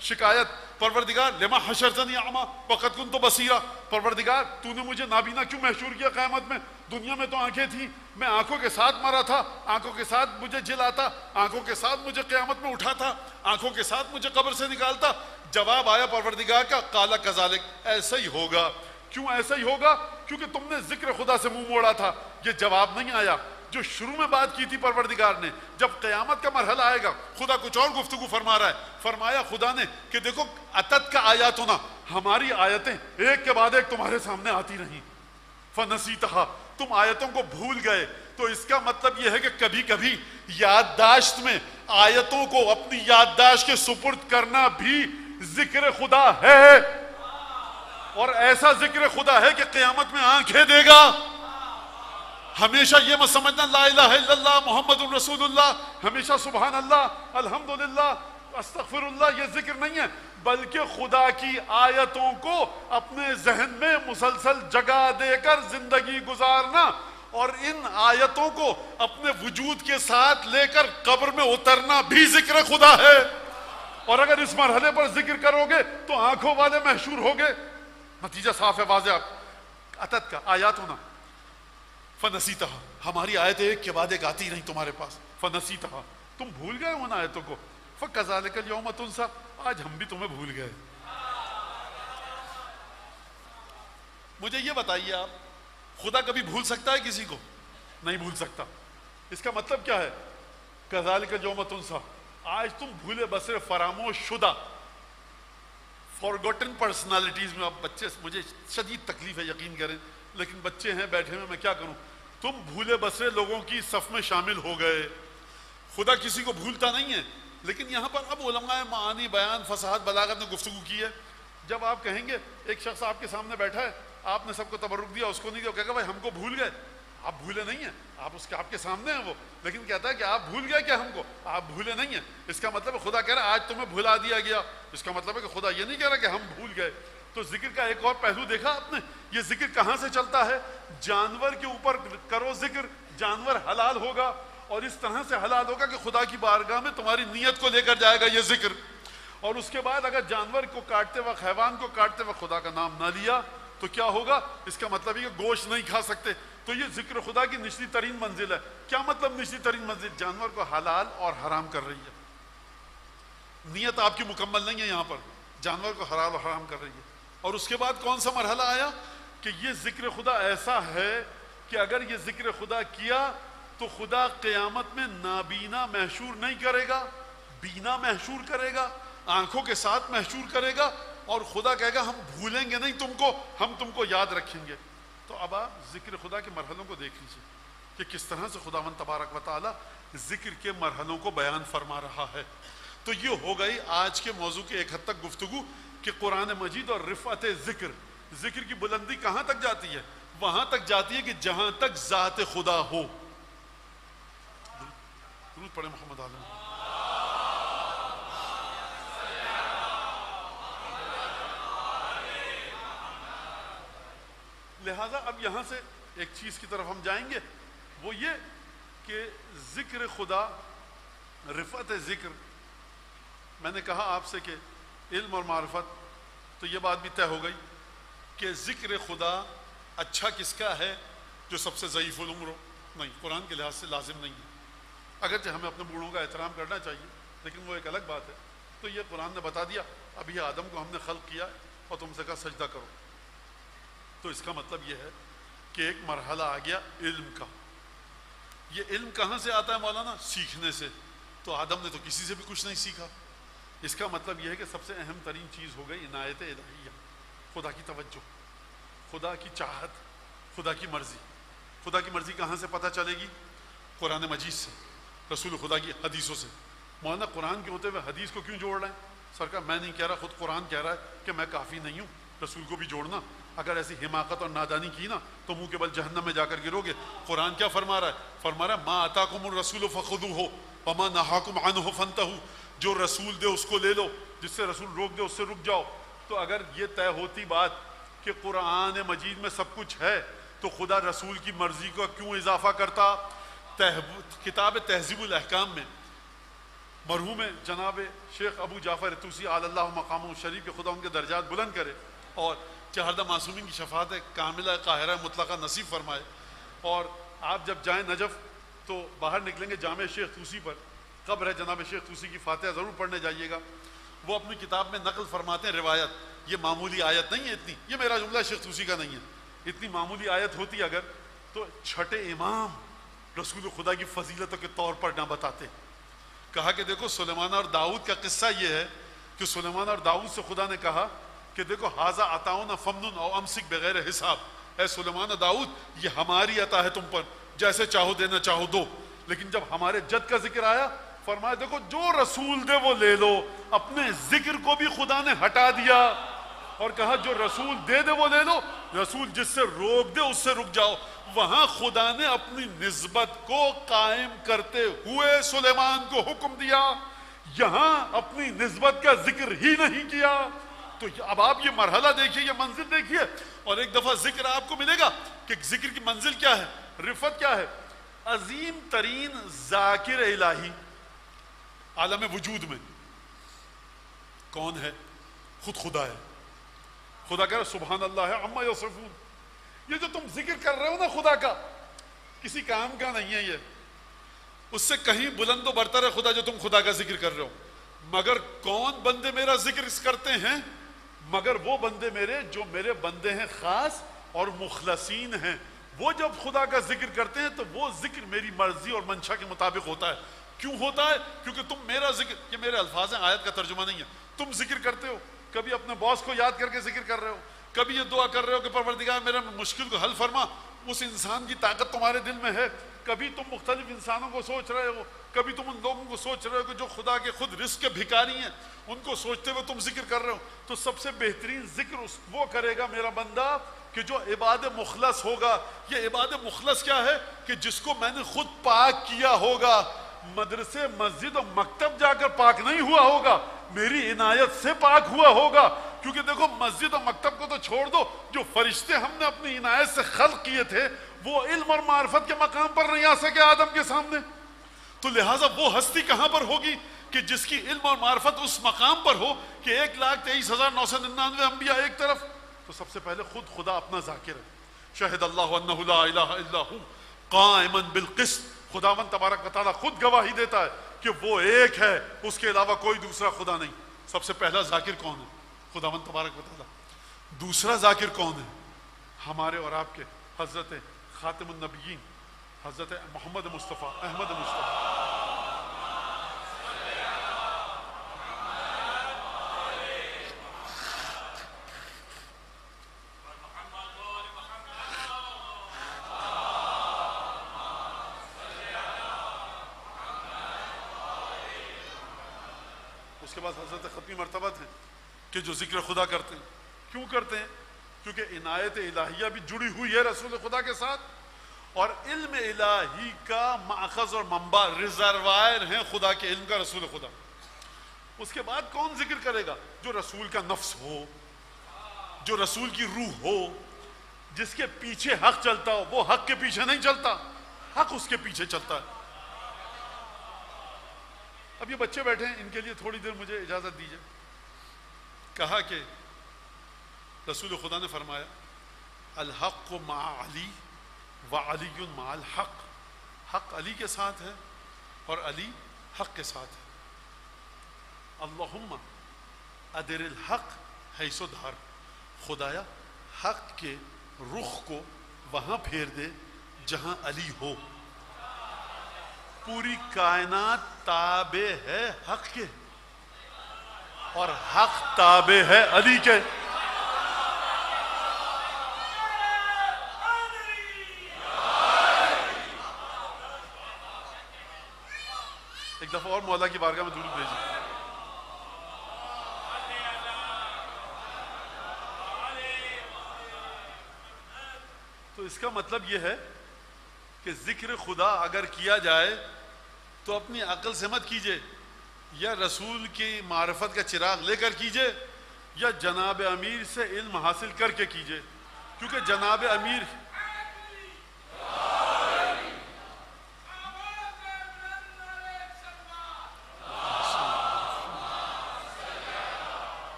شکایت پروردگار لما حشرتنی اعما وقد كنت بصیرا، پروردگار تو نے مجھے نابینا کیوں محشور کیا قیامت میں، دنیا میں تو آنکھیں تھیں، میں آنکھوں کے ساتھ مرا تھا، آنکھوں کے ساتھ مجھے جلاتا، آنکھوں کے ساتھ مجھے قیامت میں اٹھاتا، آنکھوں کے ساتھ مجھے قبر سے نکالتا۔ جواب آیا پروردگار کا قال کذالک، ایسا ہی ہوگا۔ کیوں ایسا ہی ہوگا؟ کیونکہ تم نے ذکر خدا سے منہ موڑا تھا۔ یہ جواب نہیں آیا جو شروع میں بات کی تھی پروردگار نے۔ جب قیامت کا مرحلہ آئے گا خدا کچھ اور گفتگو فرما رہا ہے۔ فرمایا خدا نے کہ دیکھو اتت کا آیاتنا، ہماری آیتیں ایک کے بعد ایک تمہارے سامنے آتی رہیں، فنسیتہا، تم آیتوں کو بھول گئے۔ تو اس کا مطلب یہ ہے کہ کبھی کبھی یادداشت میں آیتوں کو اپنی یادداشت کے سپرد کرنا بھی ذکر خدا ہے، اور ایسا ذکر خدا ہے کہ قیامت میں آنکھیں دے گا۔ ہمیشہ یہ مت سمجھنا لا الہ الا اللہ محمد الرسول اللہ، ہمیشہ سبحان اللہ الحمدللہ استغفر اللہ، یہ ذکر نہیں ہے، بلکہ خدا کی آیتوں کو اپنے ذہن میں مسلسل جگہ دے کر زندگی گزارنا، اور ان آیتوں کو اپنے وجود کے ساتھ لے کر قبر میں اترنا بھی ذکر خدا ہے۔ اور اگر اس مرحلے پر ذکر کرو گے تو آنکھوں والے محشور ہوگے۔ نتیجہ صاف ہے، واضح۔ اتت کا آیاتنا فنسیتہا، ہماری آیتیں ایک کے بعد ایک آتی نہیں تمہارے پاس، فنسیتہا، تم بھول گئے ان آیتوں کو، فکذالک اليوم تنسی، آج ہم بھی تمہیں بھول گئے۔ مجھے یہ بتائیے آپ، خدا کبھی بھول سکتا ہے کسی کو؟ نہیں بھول سکتا۔ اس کا مطلب کیا ہے؟ کذالک اليوم تنسی، آج تم بھولے بسرے فراموش شدہ فارگوٹن پرسنالٹیز میں۔ اب بچے، مجھے شدید تکلیف ہے یقین کریں، لیکن بچے ہیں بیٹھے میں کیا کروں، تم بھولے بسرے لوگوں کی صف میں شامل ہو گئے. خدا کسی کو بھولتا نہیں ہے. لیکن یہاں پر اب علماء معانی بیان فصاحت بلاغت نے گفتگو کی ہے. جب آپ کہیں گے ایک شخص آپ کے سامنے بیٹھا ہے, آپ نے سب کو تبرک دیا, اس کو نہیں دیا, کہے گا بھائی ہم کو بھول گئے. آپ بھولے نہیں ہیں, آپ کے سامنے ہیں وہ, لیکن کہتا ہے کہ آپ بھول گئے کیا ہم کو, آپ بھولے نہیں ہیں. اس کا مطلب ہے خدا کہہ رہا ہے آج تمہیں بھلا دیا گیا. اس کا مطلب ہے کہ خدا یہ نہیں کہہ رہا کہ ہم بھول گئے. تو ذکر کا ایک اور پہلو دیکھا آپ نے, یہ ذکر کہاں سے چلتا ہے؟ جانور کے اوپر کرو ذکر, جانور حلال ہوگا, اور اس طرح سے حلال ہوگا کہ خدا کی بارگاہ میں تمہاری نیت کو لے کر جائے گا یہ ذکر. اور اس کے بعد اگر جانور کو کاٹتے وقت, حیوان کو کاٹتے وقت خدا کا نام نہ لیا تو کیا ہوگا؟ اس کا مطلب یہ کہ گوشت نہیں کھا سکتے. تو یہ ذکر خدا کی نچلی ترین منزل ہے. کیا مطلب نچلی ترین منزل؟ جانور کو حلال اور حرام کر رہی ہے. نیت آپ کی مکمل نہیں ہے یہاں پر, جانور کو حلال اور حرام کر رہی ہے. اور اس کے بعد کون سا مرحلہ آیا کہ یہ ذکر خدا ایسا ہے کہ اگر یہ ذکر خدا کیا تو خدا قیامت میں نابینا محشور نہیں کرے گا, بینا محشور کرے گا, آنکھوں کے ساتھ محشور کرے گا, اور خدا کہے گا ہم بھولیں گے نہیں تم کو, ہم تم کو یاد رکھیں گے. تو اب آپ ذکر خدا کے مرحلوں کو دیکھ لیجیے کہ کس طرح سے خداوند تبارک و تعالی ذکر کے مرحلوں کو بیان فرما رہا ہے. تو یہ ہو گئی آج کے موضوع کی ایک حد تک گفتگو کہ قرآن مجید اور رفعت ذکر, ذکر کی بلندی کہاں تک جاتی ہے؟ وہاں تک جاتی ہے کہ جہاں تک ذات خدا ہو. درود پڑھیں محمد عالم. لہذا اب یہاں سے ایک چیز کی طرف ہم جائیں گے, وہ یہ کہ ذکر خدا, رفعت ذکر, میں نے کہا آپ سے کہ علم اور معرفت, تو یہ بات بھی طے ہو گئی کہ ذکر خدا اچھا کس کا ہے؟ جو سب سے ضعیف العمر ہو. نہیں, قرآن کے لحاظ سے لازم نہیں ہے, اگرچہ ہمیں اپنے بوڑھوں کا احترام کرنا چاہیے, لیکن وہ ایک الگ بات ہے. تو یہ قرآن نے بتا دیا, ابھی آدم کو ہم نے خلق کیا اور تم سے کہا سجدہ کرو. تو اس کا مطلب یہ ہے کہ ایک مرحلہ آ گیا علم کا. یہ علم کہاں سے آتا ہے مولانا؟ سیکھنے سے. تو آدم نے تو کسی سے بھی کچھ نہیں سیکھا. اس کا مطلب یہ ہے کہ سب سے اہم ترین چیز ہو گئی عنایت الہیہ, خدا کی توجہ, خدا کی چاہت, خدا کی مرضی. خدا کی مرضی کہاں سے پتہ چلے گی؟ قرآن مجید سے, رسول خدا کی حدیثوں سے. مولانا قرآن کے ہوتے ہوئے حدیث کو کیوں جوڑ رہے ہیں؟ سرکار میں نہیں کہہ رہا, خود قرآن کہہ رہا ہے کہ میں کافی نہیں ہوں, رسول کو بھی جوڑنا. اگر ایسی حماقت اور نادانی کی نا تو منہ کے بل جہنم میں جا کر گرو گے. قرآن کیا فرما رہا ہے؟ فرما رہا ہے ما آتاکم الرسول فخذوہ وما نہاکم عنہ فانتہوا. جو رسول دے اس کو لے لو, جس سے رسول روک دے اس سے رک جاؤ. تو اگر یہ طے ہوتی بات کہ قرآن مجید میں سب کچھ ہے تو خدا رسول کی مرضی کو کیوں اضافہ کرتا؟ کتاب تہذیب الاحکام میں مرحوم جناب شیخ ابو جعفر طوسی علی اللہ مقامہ شریف کے خدا ان کے درجات بلند کرے, اور چہردہ معصومین کی شفاعت کاملہ قاہرہ مطلقہ نصیب فرمائے. اور آپ جب جائیں نجف تو باہر نکلیں گے جامع شیخ طوسی پر قبر ہے جناب شیخ طوسی کی, فاتحہ ضرور پڑھنے جائیے گا. وہ اپنی کتاب میں نقل فرماتے ہیں روایت, یہ معمولی آیت نہیں ہے اتنی, یہ میرا جملہ شیخ طوسی کا نہیں ہے, اتنی معمولی آیت ہوتی اگر تو چھٹے امام رسول خدا کی فضیلتوں کے طور پر نہ بتاتے. کہا کہ دیکھو سلیمان اور داؤد کا قصہ یہ ہے کہ سلیمان اور داؤد سے خدا نے کہا کہ دیکھو ھذا عطاؤنا فمنن او امسک بغیر حساب. اے سلیمان اور داؤد یہ ہماری عطا ہے تم پر, جیسے چاہو دینا چاہو دو. لیکن جب ہمارے جد کا ذکر آیا فرمایا دیکھو جو رسول دے وہ لے لو. اپنے ذکر کو بھی خدا نے ہٹا دیا اور کہا جو رسول دے دے وہ لے لو, رسول جس سے روک دے اس سے رک جاؤ. وہاں خدا نے اپنی نسبت کو قائم کرتے ہوئے سلیمان کو حکم دیا, یہاں اپنی نسبت کا ذکر ہی نہیں کیا. تو اب آپ یہ مرحلہ دیکھیے, یہ منزل دیکھیے, اور ایک دفعہ ذکر آپ کو ملے گا کہ ذکر کی منزل کیا ہے, رفعت کیا ہے. عظیم ترین ذاکر الہی عالم وجود میں کون ہے؟ خود خدا ہے. خدا کہہ رہا سبحان اللہ عما یصفون. یہ جو تم ذکر کر رہے ہو نا خدا کا, کسی کام کا نہیں ہے, یہ اس سے کہیں بلند و برتر ہے خدا جو تم خدا کا ذکر کر رہے ہو. مگر کون بندے میرا ذکر کرتے ہیں؟ مگر وہ بندے میرے جو میرے بندے ہیں خاص اور مخلصین ہیں. وہ جب خدا کا ذکر کرتے ہیں تو وہ ذکر میری مرضی اور منشا کے مطابق ہوتا ہے. کیوں ہوتا ہے؟ کیونکہ تم میرا ذکر, یہ میرے الفاظ ہیں, آیت کا ترجمہ نہیں ہے. تم ذکر کرتے ہو, کبھی اپنے باس کو یاد کر کے ذکر کر رہے ہو, کبھی یہ دعا کر رہے ہو کہ پروردگار میرا مشکل کو حل فرما, اس انسان کی طاقت تمہارے دل میں ہے. کبھی تم مختلف انسانوں کو سوچ رہے ہو, کبھی تم ان لوگوں کو سوچ رہے ہو کہ جو خدا کے خود رزق کے بھکاری ہیں, ان کو سوچتے ہوئے تم ذکر کر رہے ہو. تو سب سے بہترین ذکر وہ کرے گا میرا بندہ کہ جو عباد مخلص ہوگا. یہ عباد مخلص کیا ہے؟ کہ جس کو میں نے خود پاک کیا ہوگا. مدرسے, مسجد اور مکتب جا کر پاک نہیں ہوا ہوگا, میری عنایت سے پاک ہوا ہوگا. کیونکہ دیکھو مسجد اور مکتب کو تو چھوڑ دو, جو فرشتے ہم نے اپنی عنایت سے خلق کیے تھے وہ علم اور معرفت کے مقام پر نہیں آ سکے آدم کے سامنے. تو لہٰذا وہ ہستی کہاں پر ہوگی کہ جس کی علم اور معرفت اس مقام پر ہو کہ 1,23,999 انبیاء ایک طرف. تو سب سے پہلے خود خدا اپنا ذاکر ہے. شہد اللہ انہ لا الہ الا ہو قائما بالقسط. خداوند تبارک و تعالیٰ خود گواہی دیتا ہے کہ وہ ایک ہے, اس کے علاوہ کوئی دوسرا خدا نہیں. سب سے پہلا ذاکر کون ہے؟ خداوند تبارک و تعالیٰ. دوسرا ذاکر کون ہے؟ ہمارے اور آپ کے حضرت خاتم النبیین حضرت محمد مصطفیٰ احمد مصطفیٰ. اس کے بعد حضرت ختمی مرتبہ تھے کہ جو ذکر خدا کرتے ہیں. کیوں کرتے ہیں؟ کیونکہ عنایت الہیہ بھی جڑی ہوئی ہے رسول خدا کے ساتھ, اور علم الہی کا ماخذ اور منبع ریزروائر ہیں خدا کے علم کا رسول خدا. اس کے بعد کون ذکر کرے گا؟ جو رسول کا نفس ہو, جو رسول کی روح ہو, جس کے پیچھے حق چلتا ہو. وہ حق کے پیچھے نہیں چلتا, حق اس کے پیچھے چلتا ہے. اب یہ بچے بیٹھے ہیں, ان کے لیے تھوڑی دیر مجھے اجازت دیجیے. کہا کہ رسول خدا نے فرمایا الحق مع علی وعلی مع الحق. حق علی کے ساتھ ہے اور علی حق کے ساتھ ہے. اللہم ادر الحق حیث دار. خدایا حق کے رخ کو وہاں پھیر دے جہاں علی ہو. پوری کائنات تابع ہے حق کے اور حق تابع ہے علی کے. ایک دفعہ اور مولا کی بارگاہ میں درود بھیجیے. تو اس کا مطلب یہ ہے کہ ذکر خدا اگر کیا جائے تو اپنی عقل سے مت کیجئے, یا رسول کی معرفت کا چراغ لے کر کیجئے, یا جناب امیر سے علم حاصل کر کے کیجئے. کیونکہ جناب امیر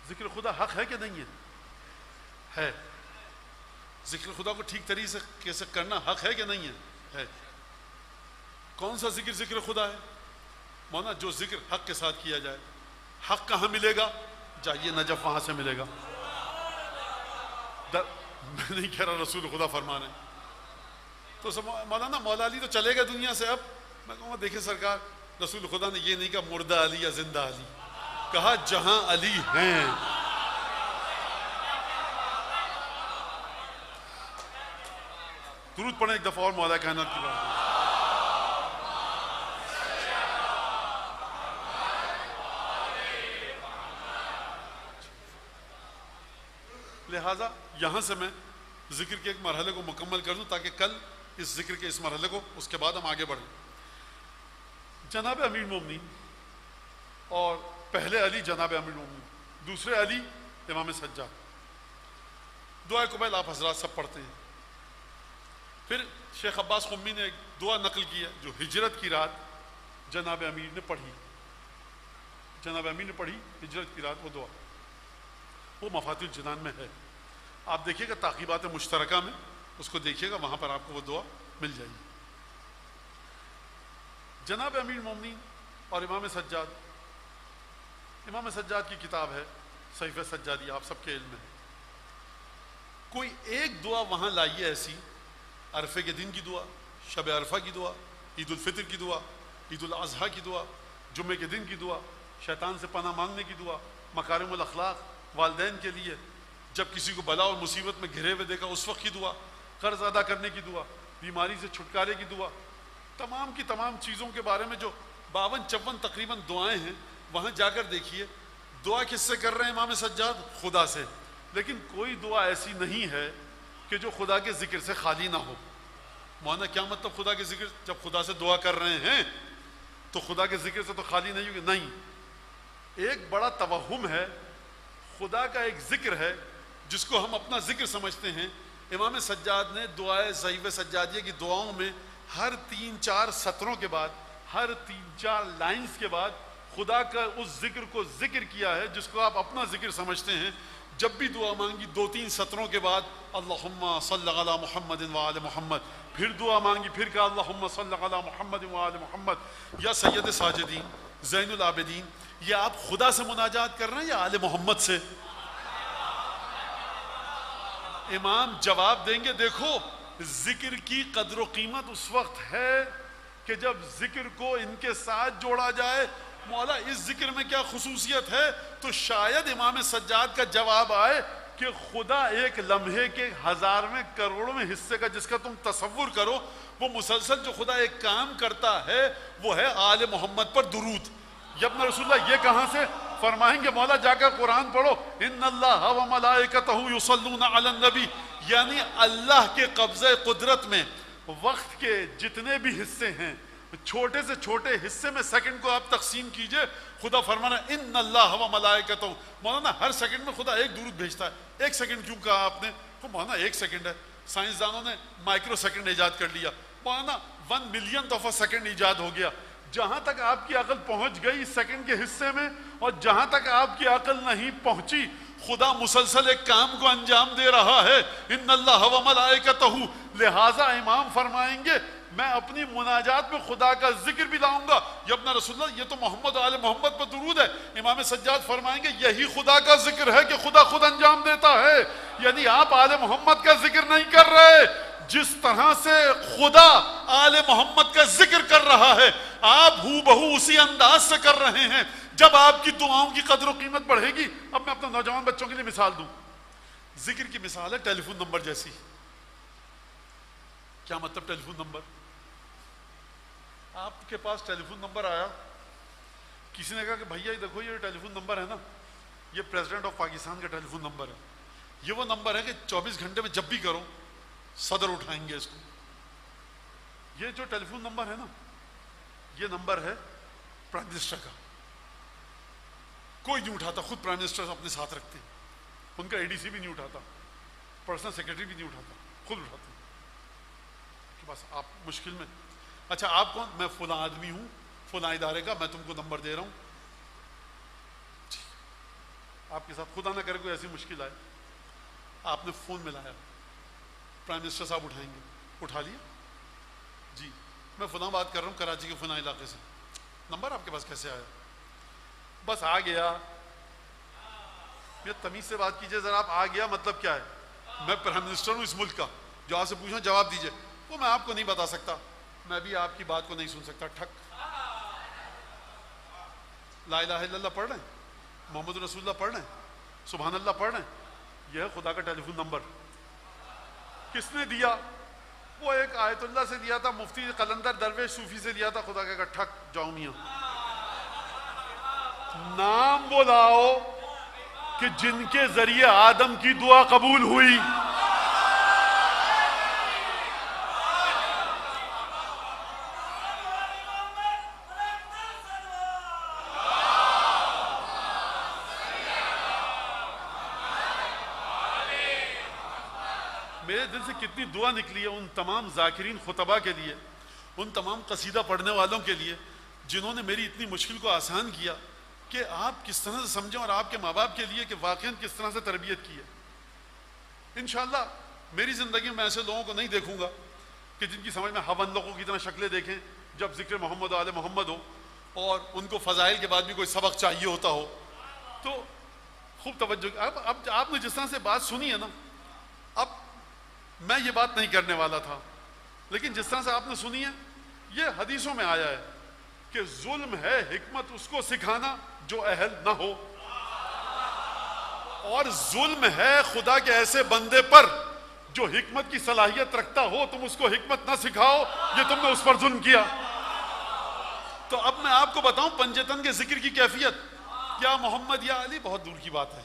ذکر خدا حق ہے کہ نہیں ہے؟ ہے. ذکر خدا کو ٹھیک طریقے سے کرنا حق ہے کہ نہیں ہے؟ ہے. کون سا ذکر ذکر خدا ہے؟ مولانا جو ذکر حق کے ساتھ کیا جائے. حق کہاں ملے گا؟ جائیے نجف, وہاں سے ملے گا. میں نہیں کہہ رہا, رسول خدا فرما رہے. تو مولانا مولا علی تو چلے گئے دنیا سے. اب میں کہوں گا دیکھیں سرکار, رسول خدا نے یہ نہیں کہا مردہ علی یا زندہ علی, کہا جہاں علی ہیں. درود پڑھیں ایک دفعہ اور مولا کائنات کی بات. لہٰذا یہاں سے میں ذکر کے ایک مرحلے کو مکمل کر دوں تاکہ کل اس ذکر کے اس مرحلے کو, اس کے بعد ہم آگے بڑھیں. جناب امیر مومنین اور پہلے علی جناب امیر مومنین, دوسرے علی امام سجاد. دعا قبیل آپ حضرات سب پڑھتے ہیں. پھر شیخ عباس قمی نے ایک دعا نقل کی ہے جو ہجرت کی رات جناب امیر نے پڑھی. جناب امیر نے پڑھی ہجرت کی رات وہ دعا, وہ مفاتیح الجنان میں ہے. آپ دیکھیے گا تعقیبات مشترکہ میں, اس کو دیکھیے گا, وہاں پر آپ کو وہ دعا مل جائے گی. جناب امیر مومنین اور امام سجاد. امام سجاد کی کتاب ہے صحیفہ سجادی, آپ سب کے علم میں ہے. کوئی ایک دعا وہاں لائیے ایسی, عرفے کے دن کی دعا, شب عرفہ کی دعا, عید الفطر کی دعا, عید الاضحیٰ کی دعا, جمعے کے دن کی دعا, شیطان سے پناہ مانگنے کی دعا, مکارم الاخلاق, والدین کے لیے، جب کسی کو بلا اور مصیبت میں گھرے ہوئے دیکھا اس وقت کی دعا، قرض ادا کرنے کی دعا، بیماری سے چھٹکارے کی دعا، تمام کی تمام چیزوں کے بارے میں جو 52-54 تقریباً دعائیں ہیں، وہاں جا کر دیکھیے دعا کس سے کر رہے ہیں امام سجاد؟ خدا سے. لیکن کوئی دعا ایسی نہیں ہے کہ جو خدا کے ذکر سے خالی نہ ہو. مولانا کیا مطلب خدا کے ذکر؟ جب خدا سے دعا کر رہے ہیں تو خدا کے ذکر سے تو خالی نہیں ہوگی. نہیں، ایک بڑا توہم ہے، خدا کا ایک ذکر ہے جس کو ہم اپنا ذکر سمجھتے ہیں. امام سجاد نے دعائے ضعیف سجادیہ کی دعاؤں میں ہر 3-4 سطروں کے بعد، ہر 3-4 لائنز کے بعد خدا کا اس ذکر کو ذکر کیا ہے جس کو آپ اپنا ذکر سمجھتے ہیں. جب بھی دعا مانگی 2-3 سطروں کے بعد اللہم صلی علی محمد وآل محمد، پھر دعا مانگی، پھر کہا اللہم صلی علی محمد وآل محمد. یا سید ساجدین، زین العابدین، یہ آپ خدا سے مناجات کر رہے ہیں یا آل محمد سے؟ امام جواب دیں گے دیکھو ذکر کی قدر و قیمت اس وقت ہے کہ جب ذکر کو ان کے ساتھ جوڑا جائے. مولا اس ذکر میں کیا خصوصیت ہے؟ تو شاید امام سجاد کا جواب آئے کہ خدا ایک لمحے کے 1000ویں کروڑویں حصے کا جس کا تم تصور کرو، وہ مسلسل جو خدا ایک کام کرتا ہے وہ ہے آل محمد پر درود. ابن رسول اللہ یہ کہاں سے؟ فرمائیں گے مولا جا کر قرآن پڑھو، ان اللہ و ملائکتہ یصلون علی النبی، یعنی اللہ کے قبضہ قدرت میں وقت کے جتنے بھی حصے ہیں، چھوٹے سے چھوٹے حصے میں سیکنڈ کو آپ تقسیم کیجئے، خدا فرمانا ان اللہ و ملائکتہ. مولانا ہر سیکنڈ میں خدا ایک درود بھیجتا ہے. 1 سیکنڈ کیوں کہا آپ نے؟ تو مولانا 1 سیکنڈ ہے، سائنسدانوں نے مائکرو سیکنڈ ایجاد کر لیا. مولانا 1 ملین آف سیکنڈ ایجاد ہو گیا. جہاں تک آپ کی عقل پہنچ گئی سیکنڈ کے حصے میں، اور جہاں تک آپ کی عقل نہیں پہنچی، خدا مسلسل ایک کام کو انجام دے رہا ہے. ان اللہ و ملائکتہ، لہٰذا امام فرمائیں گے میں اپنی مناجات میں خدا کا ذکر بھی لاؤں گا. یا اپنا رسول اللہ یہ تو محمد آل محمد پر درود ہے. امام سجاد فرمائیں گے یہی خدا کا ذکر ہے کہ خدا خود انجام دیتا ہے. یعنی آپ آل محمد کا ذکر نہیں کر رہے، جس طرح سے خدا آل محمد کا ذکر کر رہا ہے آپ ہو بہو اسی انداز سے کر رہے ہیں. جب آپ کی دعاؤں کی قدر و قیمت بڑھے گی. اب میں اپنے نوجوان بچوں کے لیے مثال دوں. ذکر کی مثال ہے ٹیلی فون نمبر جیسی. کیا مطلب ٹیلی فون نمبر؟ آپ کے پاس ٹیلی فون نمبر آیا، کسی نے کہا کہ بھیا یہ دیکھو یہ ٹیلی فون نمبر ہے نا، یہ پریزیڈنٹ آف پاکستان کا ٹیلی فون نمبر ہے. یہ وہ نمبر ہے کہ 24 گھنٹے میں جب بھی کرو صدر اٹھائیں گے اس کو. یہ جو ٹیلی فون نمبر ہے نا، یہ نمبر ہے پرائم منسٹر کا. کوئی نہیں اٹھاتا، خود پرائم منسٹر اپنے ساتھ رکھتے ہیں. ان کا ADC بھی نہیں اٹھاتا، پرسنل سیکرٹری بھی نہیں اٹھاتا، خود اٹھاتے ہیں کہ بس آپ مشکل میں. اچھا آپ کون؟ میں فلاں آدمی ہوں فلاں ادارے کا، میں تم کو نمبر دے رہا ہوں. آپ کے ساتھ خدا نہ کرے کوئی ایسی مشکل آئے، آپ نے فون ملایا، پرائم منسٹر صاحب اٹھائیں گے. اٹھا لیا جی میں فلاں بات کر رہا ہوں کراچی کے فلاں علاقے سے. نمبر آپ کے پاس کیسے آیا؟ بس آ گیا. یہ تمیز سے بات کیجئے ذرا. آپ آ گیا مطلب کیا ہے؟ میں پرائم منسٹر ہوں اس ملک کا، جو آپ سے پوچھنا جواب دیجئے. وہ میں آپ کو نہیں بتا سکتا، میں بھی آپ کی بات کو نہیں سن سکتا. ٹھک. لا الہ الا اللہ پڑھ رہے ہیں، محمد رسول اللہ پڑھ رہے ہیں، سبحان اللہ پڑھ رہے ہیں. یہ ہے خدا کا ٹیلی فون نمبر. کس نے دیا؟ وہ ایک آیت اللہ سے دیا تھا، مفتی قلندر درویش صوفی سے دیا تھا. خدا کا ٹھک جاؤ میاں. نام بلاؤ کہ جن کے ذریعے آدم کی دعا قبول ہوئی. میرے دل سے کتنی دعا نکلی ہے ان تمام ذاکرین خطبہ کے لیے، ان تمام قصیدہ پڑھنے والوں کے لیے جنہوں نے میری اتنی مشکل کو آسان کیا کہ آپ کس طرح سے سمجھیں، اور آپ کے ماں باپ کے لیے کہ واقعاً کس طرح سے تربیت کی ہے. انشاءاللہ میری زندگی میں ایسے لوگوں کو نہیں دیکھوں گا کہ جن کی سمجھ میں ہم لوگوں کی طرح شکلیں دیکھیں جب ذکر محمد و آل محمد ہو اور ان کو فضائل کے بعد بھی کوئی سبق چاہیے ہوتا ہو. تو خوب توجہ. اب آپ نے جس طرح سے بات سنی ہے نا، اب میں یہ بات نہیں کرنے والا تھا، لیکن جس طرح سے آپ نے سنی ہے یہ حدیثوں میں آیا ہے کہ ظلم ہے حکمت اس کو سکھانا جو اہل نہ ہو. اور ظلم ہے خدا کے ایسے بندے پر جو حکمت کی صلاحیت رکھتا ہو، تم اس کو حکمت نہ سکھاؤ، یہ تم نے اس پر ظلم کیا۔ تو اب میں آپ کو بتاؤں پنجتن کے ذکر کی کیفیت، یا محمد یا علی، بہت دور کی بات ہے،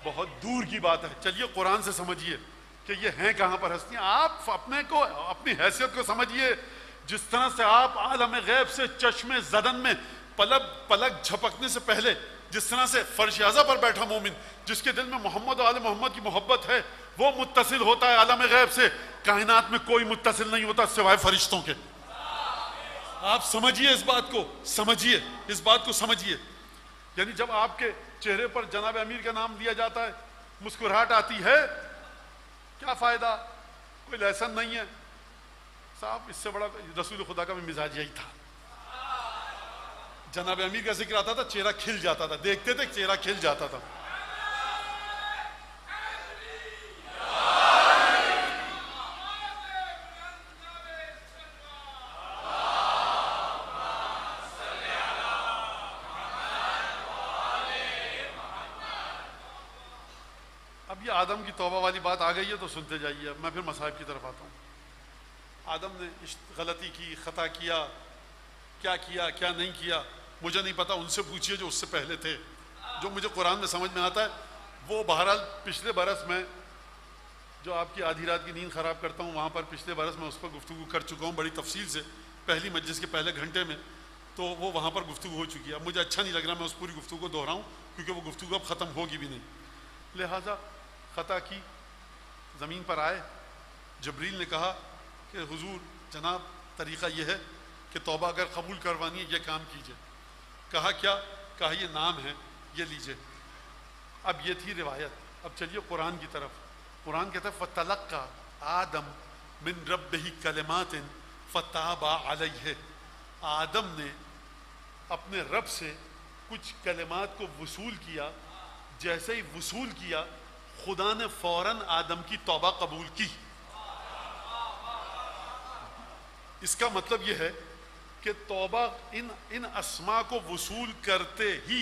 بہت دور کی بات ہے۔ چلیے قرآن سے سمجھیے کہ یہ ہیں کہاں پر ہستیاں، آپ اپنے کو، اپنی حیثیت کو سمجھیے۔ جس طرح سے آپ عالم غیب سے چشم زدن میں پلک جھپکنے سے پہلے، جس طرح سے فرش اعظم پر بیٹھا مومن جس کے دل میں محمد و آل محمد کی محبت ہے، وہ متصل ہوتا ہے عالم غیب سے، کائنات میں کوئی متصل نہیں ہوتا سوائے فرشتوں کے۔ آپ سمجھیے اس بات کو، سمجھیے اس بات کو، سمجھیے۔ یعنی جب آپ کے چہرے پر جناب امیر کا نام لیا جاتا ہے، مسکراہٹ آتی ہے، کیا فائدہ؟ کوئی لیسن نہیں ہے صاحب۔ اس سے بڑا رسول خدا کا بھی مزاج یہی تھا، جناب امیر کا ذکر آتا تھا چہرہ کھل جاتا تھا، دیکھتے تھے چہرہ کھل جاتا تھا۔ اب یہ آدم کی توبہ والی بات آ گئی ہے تو سنتے جائیے، اب میں پھر مصائب کی طرف آتا ہوں۔ آدم نے غلطی کی، خطا کیا، کیا نہیں کیا مجھے نہیں پتا، ان سے پوچھئے جو اس سے پہلے تھے۔ جو مجھے قرآن میں سمجھ میں آتا ہے وہ بہرحال پچھلے برس میں جو آپ کی آدھی رات کی نیند خراب کرتا ہوں، وہاں پر پچھلے برس میں اس پر گفتگو کر چکا ہوں بڑی تفصیل سے، پہلی مجلس کے پہلے گھنٹے میں، تو وہ وہاں پر گفتگو ہو چکی ہے۔ اب مجھے اچھا نہیں لگ رہا میں اس پوری گفتگو کو دہراؤں، کیونکہ وہ گفتگو اب ختم ہوگی بھی نہیں۔ لہٰذا خطا کی، زمین پر آئے، جبریل نے کہا کہ حضور جناب طریقہ یہ ہے کہ توبہ اگر قبول کروانی ہے یہ کام کیجئے۔ کہا کیا؟ کہا یہ نام ہے، یہ لیجئے۔ اب یہ تھی روایت۔ اب چلیے قرآن کی طرف۔ قرآن کہتا ہے فَتَلَقَّى آدم مِن رَبِّهِ كَلِمَاتٍ فَتَابَ عَلَيْهِ۔ آدم نے اپنے رب سے کچھ کلمات کو وصول کیا، جیسے ہی وصول کیا خدا نے فوراً آدم کی توبہ قبول کی۔ اس کا مطلب یہ ہے کہ توبہ ان اسما کو وصول کرتے ہی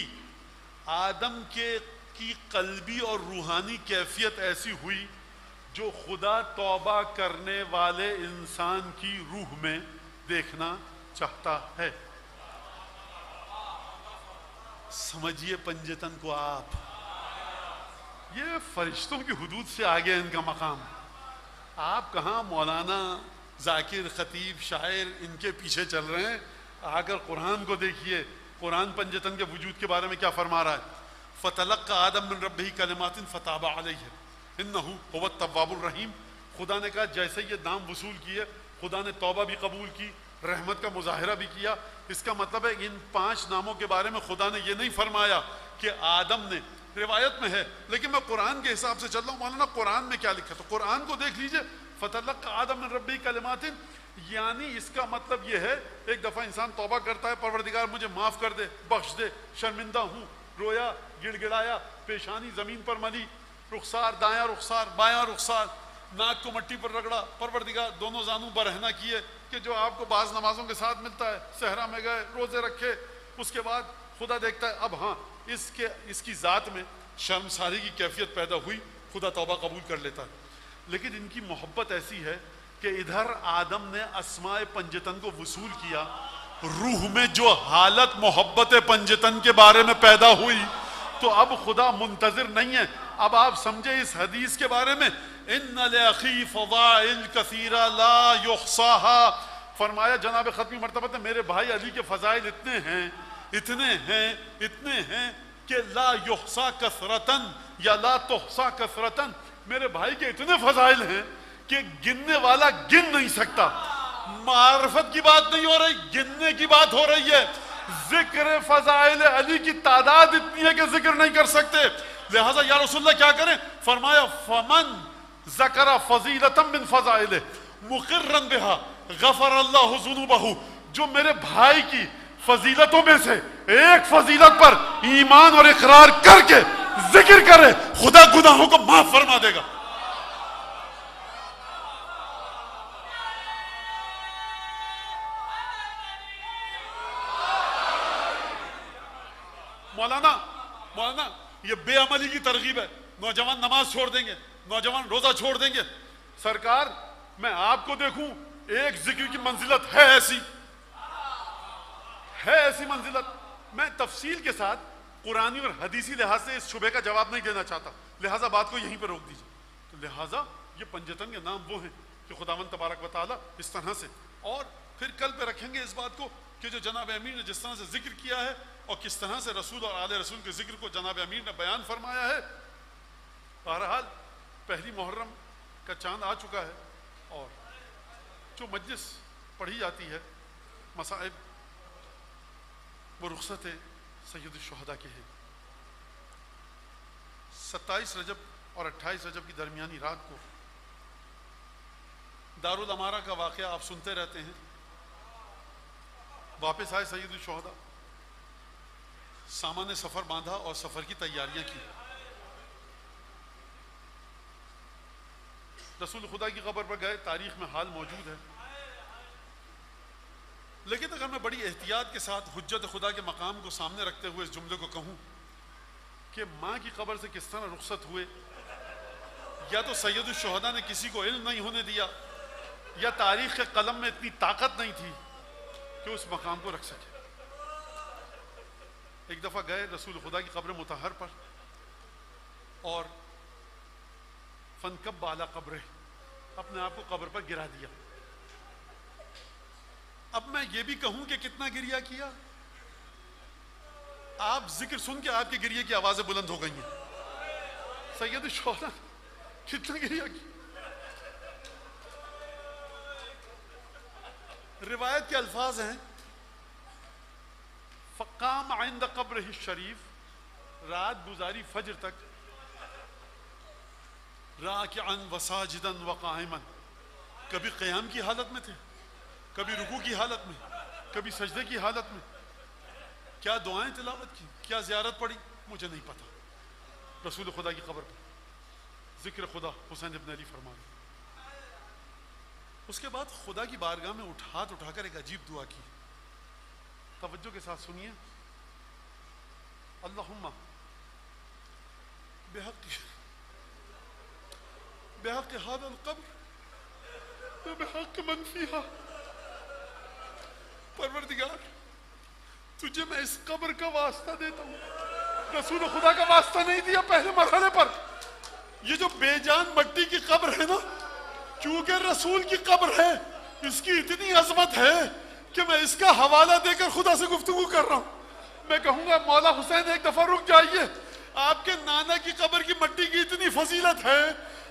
آدم کی قلبی اور روحانی کیفیت ایسی ہوئی جو خدا توبہ کرنے والے انسان کی روح میں دیکھنا چاہتا ہے۔ سمجھیے پنجتن کو آپ، یہ فرشتوں کی حدود سے آگے ان کا مقام۔ آپ کہاں مولانا، ذاکر، خطیب، شاعر ان کے پیچھے چل رہے ہیں؟ آ کر قرآن کو دیکھیے، قرآن پنجتن کے وجود کے بارے میں کیا فرما رہا ہے۔ فَتَلَقَّى آدَمْ مِن رَبِّهِ كَلِمَاتٍ فَتَابَ عَلَيْهِ إِنَّهُ هُوَ التَّوَّابُ الرَّحِيمُ۔ خدا نے کہا جیسے یہ نام وصول کیے خدا نے توبہ بھی قبول کی، رحمت کا مظاہرہ بھی کیا۔ اس کا مطلب ہے ان 5 ناموں کے بارے میں خدا نے یہ نہیں فرمایا کہ آدم نے، روایت میں ہے لیکن میں قرآن کے حساب سے چل رہا ہوں، مولانا قرآن میں کیا لکھا؟ تو قرآن کو دیکھ لیجئے، فَتَلَقَّى آدَمْ مِن رَبِّهِ كَلِمَاتٍ، یعنی اس کا مطلب یہ ہے ایک دفعہ انسان توبہ کرتا ہے، پروردگار مجھے معاف کر دے، بخش دے، شرمندہ ہوں، رویا، گڑ گڑایا، پیشانی زمین پر ملی، رخسار دایاں رخسار بایاں رخسار، ناک کو مٹی پر رگڑا، پروردگار دونوں زانوں برہنہ کیے کہ جو آپ کو بعض نمازوں کے ساتھ ملتا ہے، صحرا میں گئے، روزے رکھے، اس کے بعد خدا دیکھتا ہے اب ہاں اس کی ذات میں شرمساری کی کیفیت پیدا ہوئی، خدا توبہ قبول کر لیتا ہے۔ لیکن ان کی محبت ایسی ہے کہ ادھر آدم نے اسماء پنجتن کو وصول کیا، روح میں جو حالت محبت پنجتن کے بارے میں پیدا ہوئی تو اب خدا منتظر نہیں ہے۔ اب آپ سمجھے اس حدیث کے بارے میں، ان لأخی فضائل کثیرہ لا یحصاها، فرمایا جناب ختمی مرتبہ نے میرے بھائی علی کے فضائل اتنے ہیں کہ لا یحصا کثرتن یا لا تحصا کثرتن، میرے بھائی کے اتنے فضائل ہیں کہ گننے والا گن نہیں سکتا۔ معرفت کی بات نہیں ہو رہی، گننے کی بات ہو رہی ہے۔ ذکر فضائل علی کی تعداد اتنی ہے کہ ذکر نہیں کر سکتے، لہذا یا رسول اللہ کیا کریں؟ فرمایا فمن ذکر فضیلتا من فضائلہ مقرا بها غفر اللہ ذنوبہ، جو میرے بھائی کی فضیلتوں میں سے ایک فضیلت پر ایمان اور اقرار کر کے ذکر کرے، خدا گناہوں کو معاف فرما دے گا۔ مولانا یہ بے عملی کی ترغیب ہے. نوجوان نماز چھوڑ دیں گے, نوجوان روزہ چھوڑ دیں گے. سرکار میں آپ کو دیکھوں, ایک ذکر کی منزلت ہے ایسی منزلت. میں تفصیل کے ساتھ قرآنی اور حدیثی لحاظ سے اس شبہ کا جواب نہیں دینا چاہتا, لہٰذا بات کو یہیں پہ روک دیجیے. تو لہٰذا یہ پنجتن کے نام وہ ہیں کہ خداوند تبارک و تعالیٰ اس طرح سے, اور پھر کل پہ رکھیں گے اس بات کو کہ جو جناب امیر نے جس طرح سے ذکر کیا ہے اور کس طرح سے رسول اور آل رسول کے ذکر کو جناب امیر نے بیان فرمایا ہے. بہرحال پہلی محرم کا چاند آ چکا ہے, اور جو مجلس پڑھی جاتی ہے مصائب وہ رخصت سید الشہداء کے ہیں. 27 رجب اور 28 رجب کی درمیانی رات کو دارالامارہ کا واقعہ آپ سنتے رہتے ہیں. واپس آئے سید الشہداء, سامان سفر باندھا اور سفر کی تیاریاں کی. رسول خدا کی قبر پر گئے, تاریخ میں حال موجود ہے. لیکن اگر میں بڑی احتیاط کے ساتھ حجت خدا کے مقام کو سامنے رکھتے ہوئے اس جملے کو کہوں کہ ماں کی قبر سے کس طرح رخصت ہوئے, یا تو سید الشہداء نے کسی کو علم نہیں ہونے دیا, یا تاریخ کے قلم میں اتنی طاقت نہیں تھی کہ اس مقام کو رکھ سکے. ایک دفعہ گئے رسول خدا کی قبر مطہر پر, اور فنکب بالا قبر, اپنے آپ کو قبر پر گرا دیا. اب میں یہ بھی کہوں کہ کتنا گریہ کیا, آپ ذکر سن کے آپ کے گریے کی آوازیں بلند ہو گئی ہیں. سید الشہداء کتنا گریہ کیا. روایت کے الفاظ ہیں, فقام عند قبرہ الشریف, رات گزاری فجر تک, راکعا وساجدا وقائما, کبھی قیام کی حالت میں تھے, کبھی رکوع کی حالت میں, کبھی سجدے کی حالت میں. کیا دعائیں تلاوت کی, کیا زیارت پڑھی, مجھے نہیں پتا. رسول خدا کی قبر پر ذکر خدا حسین ابن علی فرما رہے. اس کے بعد خدا کی بارگاہ میں ہاتھ اٹھا کر ایک عجیب دعا کی. توجہ کے ساتھ سنیے. اللہم بحق هذا القبر وبحق من فیہا, پروردگار تجھے میں اس قبر کا واسطہ دیتا ہوں. رسول خدا کا واسطہ نہیں دیا پہلے مرحلے پر. یہ جو بے جان مٹی کی قبر ہے نا, چونکہ رسول کی قبر ہے, اس کی اتنی عظمت ہے کہ میں اس کا حوالہ دے کر خدا سے گفتگو کر رہا ہوں. میں کہوں گا مولا حسین ایک دفعہ رک جائیے, آپ کے نانا کی قبر کی مٹی کی اتنی فضیلت ہے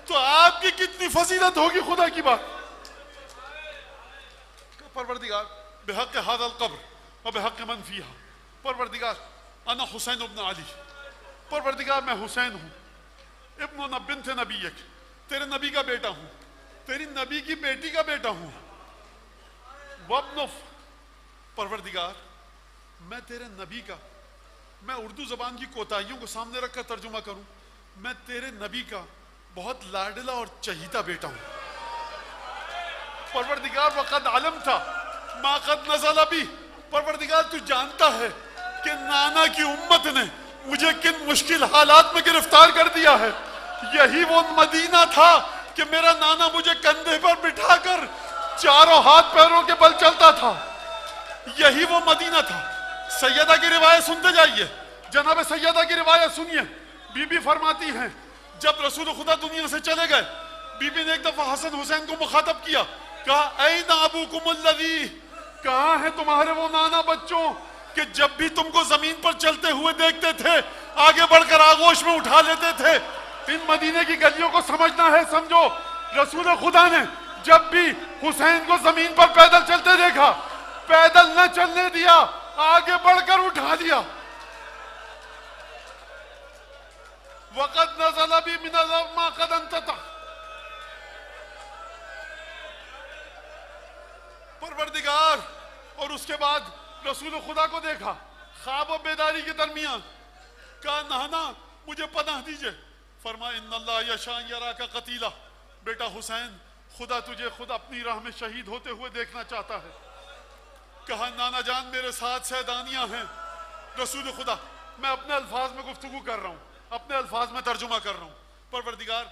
تو آپ کی کتنی فضیلت ہوگی خدا کی بات. پروردگار بحق هذا القبر وبحق من فیہا, پروردگار انا حسین ابن علی, پروردگار میں حسین ہوں, ابن بنت نبیک, تیرے نبی کا بیٹا ہوں, تیری نبی کی بیٹی کا بیٹا ہوں. وابن, پروردگار میں تیرے نبی کا, میں اردو زبان کی کوتاہیوں کو سامنے رکھ کر ترجمہ کروں, میں تیرے نبی کا بہت لاڈلا اور چہیتا بیٹا ہوں. پروردگار وقد علمت ما قد نزل بی, پروردگار تو جانتا ہے کہ نانا کی امت نے مجھے کن مشکل حالات میں گرفتار کر دیا ہے. یہی وہ مدینہ تھا کہ میرا نانا مجھے کندھے پر بٹھا کر چاروں ہاتھ پیروں کے بل چلتا تھا. یہی وہ مدینہ تھا. سیدہ کی روایت سنتے جائیے, جناب سیدہ کی روایت سنیے. بی بی فرماتی ہیں جب رسول خدا دنیا سے چلے گئے, بی بی نے ایک دفعہ حسن حسین کو مخاطب کیا, کہا این ابوکم الذی, کہاں ہیں تمہارے وہ نانا بچوں کہ جب بھی تم کو زمین پر چلتے ہوئے دیکھتے تھے آگے بڑھ کر آغوش میں اٹھا لیتے تھے. ان مدینے کی گلیوں کو سمجھنا ہے, سمجھو. رسول خدا نے جب بھی حسین کو زمین پر پیدل چلتے دیکھا, پیدل نہ چلنے دیا, آگے بڑھ کر اٹھا لیا. وقد نزل بی من الارض ما قد انتطع, پروردگار. اور اس کے بعد رسول خدا کو دیکھا خواب و بیداری کے درمیان, کہا نانا مجھے پناہ دیجئے. فرمایا ان اللہ یشاء یراک قتیلا, بیٹا حسین خدا تجھے خود اپنی راہ میں شہید ہوتے ہوئے دیکھنا چاہتا ہے. کہا نانا جان میرے ساتھ سیدانیاں ہیں. رسول خدا میں اپنے الفاظ میں گفتگو کر رہا ہوں, اپنے الفاظ میں ترجمہ کر رہا ہوں. پروردگار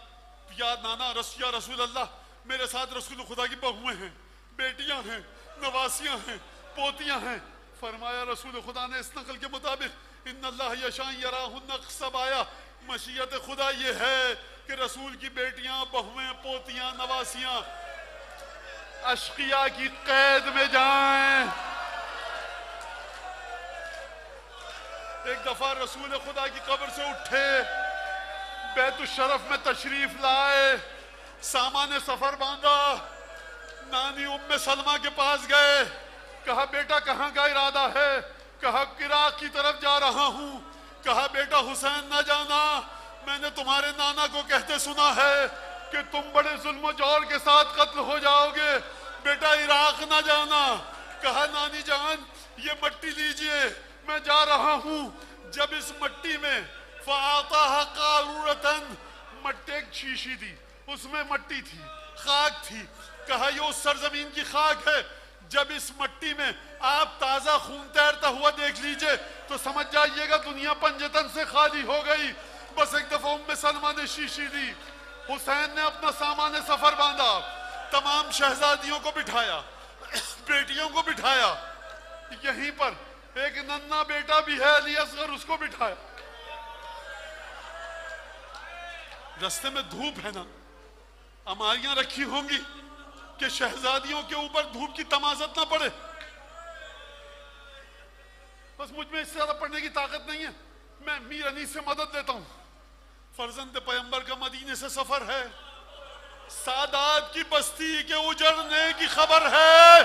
یا نانا یا رسول اللہ میرے ساتھ رسول خدا کی بہویں ہیں، بیٹیاں ہیں، نواسیاں ہیں، پوتیاں ہیں. فرمایا رسول خدا نے اس نقل کے مطابق ان اللہ یشاء یراہن سبایا، مشیت خدا یہ ہے کہ رسول کی بیٹیاں، بہویں، پوتیاں، نواسیاں اشقیاء کی قید میں جائیں. ایک دفعہ رسول خدا کی قبر سے اٹھے، بیت الشرف میں تشریف لائے، سامان سفر باندھا، نانی ام سلمہ کے پاس گئے. کہا بیٹا کہاں کا ارادہ ہے؟ کہا عراق کی طرف جا رہا ہوں. کہا بیٹا حسین نہ جانا، میں نے تمہارے نانا کو کہتے سنا ہے کہ تم بڑے ظلم و جور کے ساتھ قتل ہو جاؤ گے، بیٹا عراق نہ جانا. کہا نانی جان یہ مٹی لیجئے، میں جا رہا ہوں. جب اس مٹی میں فَآتَاهَا قَارُورَةً، مٹی ایک شیشی تھی، اس میں مٹی تھی، خاک تھی. کہا یہ اس سرزمین کی خاک ہے. جب اس مٹی میں آپ تازہ خون تیرتا ہوا دیکھ لیجئے تو سمجھ جائیے گا دنیا پنجتن سے خالی ہو گئی. بس ایک دفعہ ام سلمہ نے شیشی دی. حسین نے اپنا سامان سفر باندھا، تمام شہزادیوں کو بٹھایا، بیٹیوں کو بٹھایا. یہیں پر ایک ننھا بیٹا بھی ہے علی اصغر، اس کو بٹھایا. رستے میں دھوپ ہے نا، اماریاں رکھی ہوں گی کہ شہزادیوں کے اوپر دھوپ کی تمازت نہ پڑے. بس مجھ میں اس سے زیادہ پڑھنے کی طاقت نہیں ہے، میں میر انیس سے مدد لیتا ہوں. فرزند پیغمبر کا مدینے سے سفر ہے، سادات کی بستی کے اجڑنے کی خبر ہے.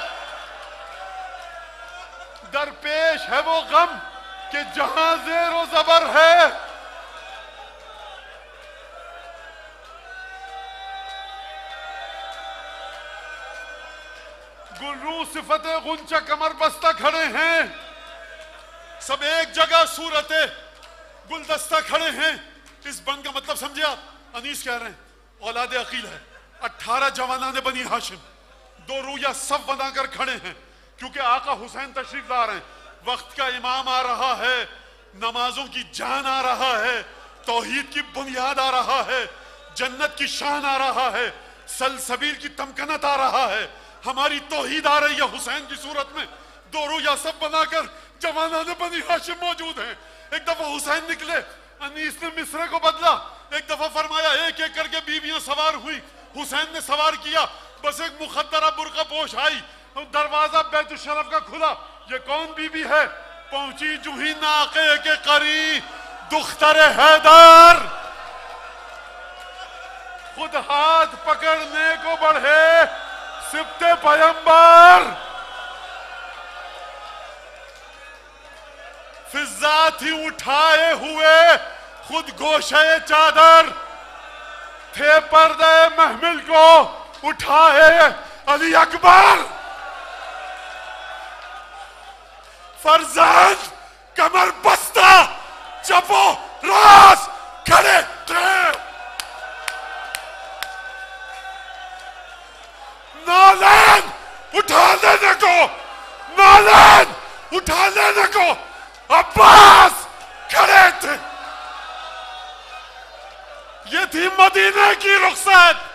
درپیش ہے وہ غم کہ جہاں زیر و زبر ہے. گلرو صفت غنچہ کمر بستہ کھڑے ہیں، سب ایک جگہ صورت گلدستہ کھڑے ہیں. اس بند کا مطلب سمجھے آپ؟ انیس کہہ رہے ہیں اولاد عقیل ہے، 18 جوانان بنی ہاشم دو رویہ صف بنا کر کھڑے ہیں، کیونکہ آقا حسین تشریف لا رہے ہیں. وقت کا امام آ رہا ہے، نمازوں کی جان آ رہا ہے، توحید کی بنیاد آ رہا ہے، جنت کی شان آ رہا ہے، سلسبیل کی تمکنت آ رہا ہے، ہماری توحید آ رہی ہے حسین کی صورت میں. دو رویہ صف بنا کر جوانان بنی ہاشم موجود ہیں. ایک دفعہ حسین نکلے، انیس نے مصرے کو بدلا. ایک دفعہ فرمایا ایک ایک کر کے بیویاں سوار ہوئی، حسین نے سوار کیا. بس ایک مخدرہ برقع پوش آئی، دروازہ بیت الشرف کا کھلا. یہ کون بی بی ہے؟ پہنچی جوہی ناقے کے قریب دختر حیدر. خود ہاتھ پکڑنے کو بڑھے سبط پیمبر، فضات ہی اٹھائے ہوئے خود گوشے چادر، تھے پردے محمل کو اٹھائے علی اکبر. فرزند کمر بستہ چپو راس کھڑے تھے. نالین اٹھا لینے کو، نالین اٹھا لینے کو عباس کھڑے تھے. یہ تھی مدینے کی رخصت.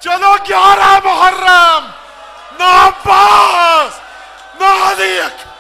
چلو 11 محرم، نہ عباس نہ علی اکبر.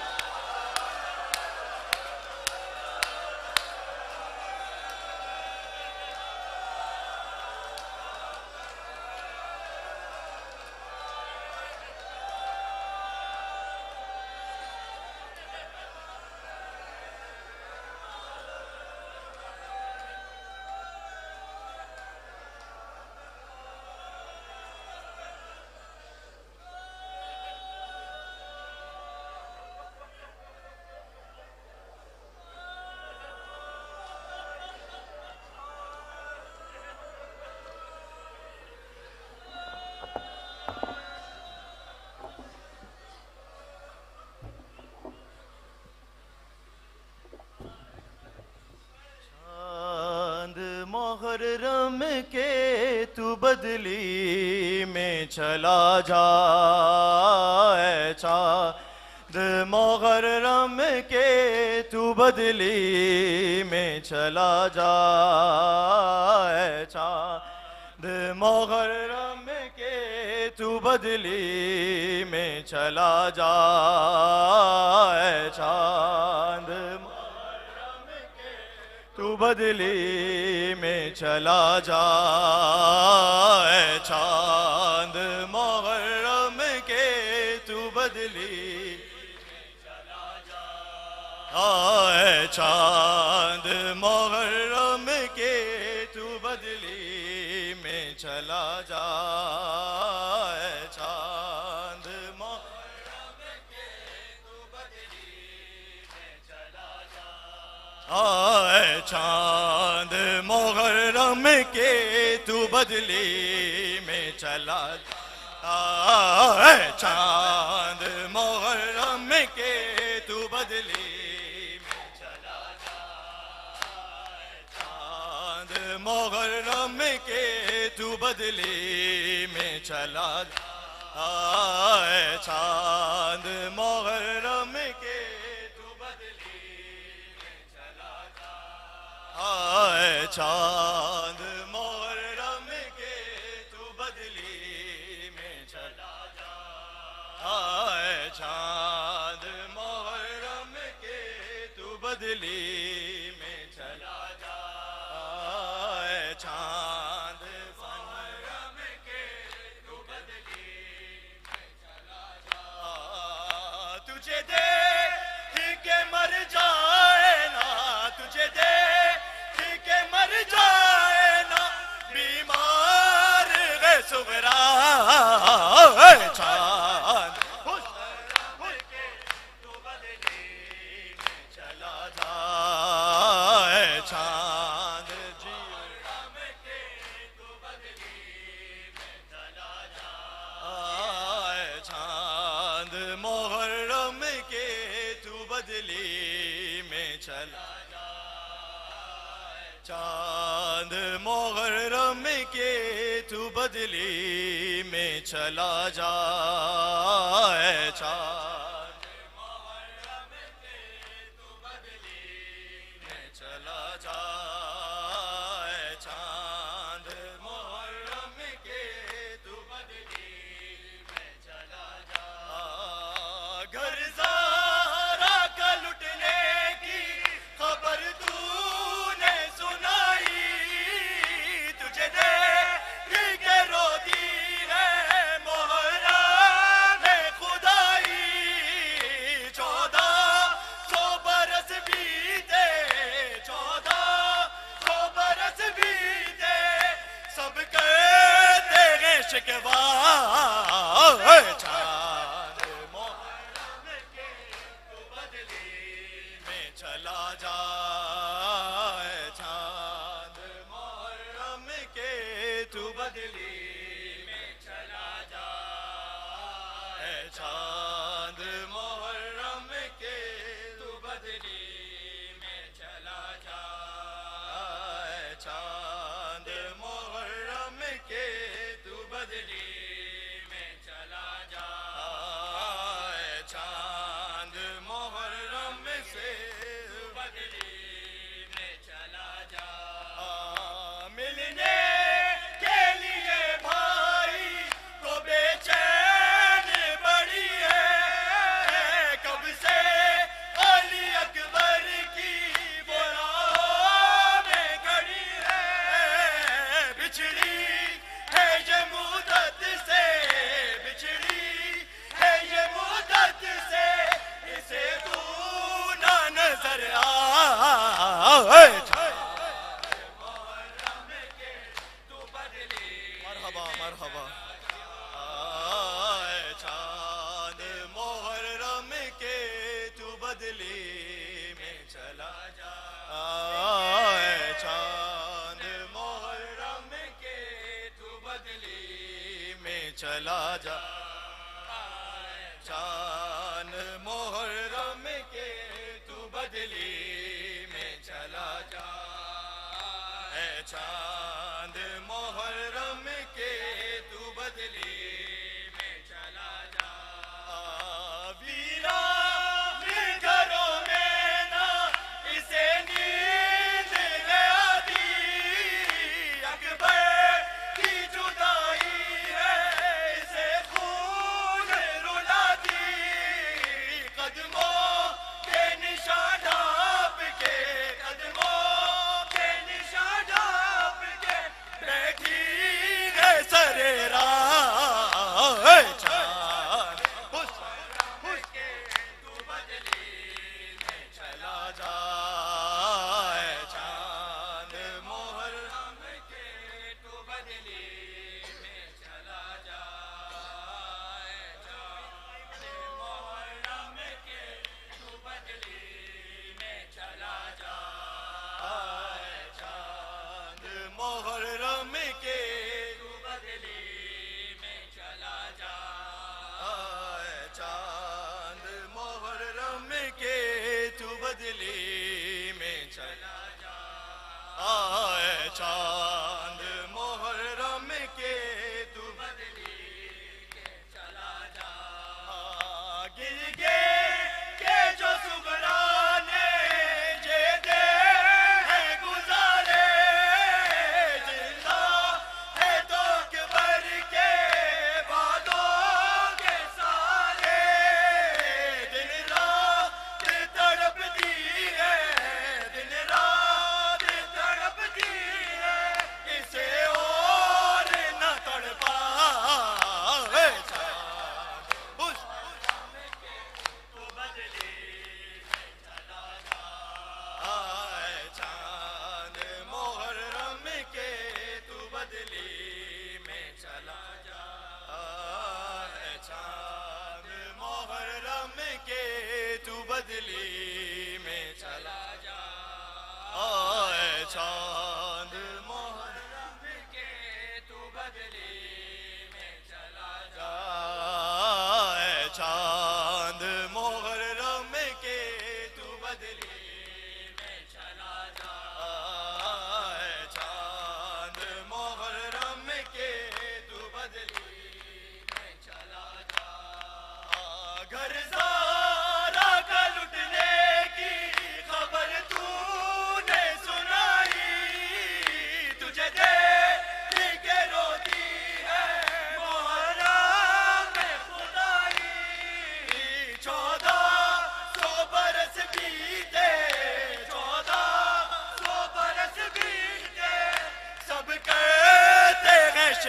محرم کے تو بدلی میں چلا جا، اے چاند محرم کے تو بدلی میں چلا جا، اے چاند محرم کے تو بدلی میں چلا جا، اے چاند محرم کے تو بدلی میں چلا جا، اے چاند محرم کے تو بدلی اے چاند محرم کے تو بدلی میں چلا جا، اے چاند محرم کے تو بدلی میں چلا جا، اے چاند محرم کے تو بدلی میں چلا جا، اے چاند محرم کے تو بدلی محرم کے تو بدلی میں چلا جا، اے چاند محرم کے تو بدلی میں چلا جا، اے چاند محرم کے تو بدلی میں چلا جا، اے چاند محرم کے تو بدلی میں چلا جا، چاند محرم کے تو بدلی میں چلا جا، تجھے دیکھ کے مر جائے نا، تجھے دیکھ کے مر جائے نا بیمار ہے صغرا، اے چاند محرم کے تو بدلی میں چلا جا، اے چاند محرم کے تو بدلی میں چلا جا، چاند محرم کے تو بدلی میں چلا جا، اے چاند محرم کے تو بدلی میں چلا جا، اے چاند محرم کے تو بدلی میں چلا جا، گھر زارا کا لٹنے کی خبر تو نے سنائی، تجھے دیکھ کے روتی ہے محرم خدائی، 1400 برس بیتے، 1400 برس بیتے، سب کہتے ہیں شکوا، چاند محرم کے تو بدلی میں چلا جا، اے چاند محرم کے تو بدلی میں چلا جا، اے چاند محرم کے تو بدلی میں چلا جا، اے چاند محرم کے تو بدلی میں چلا جا، اے چاند محرم سے بدلی میں چلا جا، ملنے کے لیے بھائی کو بے چین بڑی ہے، کب سے علی اکبر کی وہ راہ میں کھڑی ہے، بچھڑی ہے یہ مدت سے، بچھڑی ہے یہ مدت سے، اسے تو نہ نظر آئے، محرم کے تو بدلی، مرحبا مرحبا، اے چاند محرم کے تو بدلی میں چلا جا، اے چاند محرم کے تو بدلی میں چلا جا، چاند محرم کے تو بدلی میں چلا جا، اے چاند محرم کے تو بدلی میں چلا جا، ویران گھروں میں نہ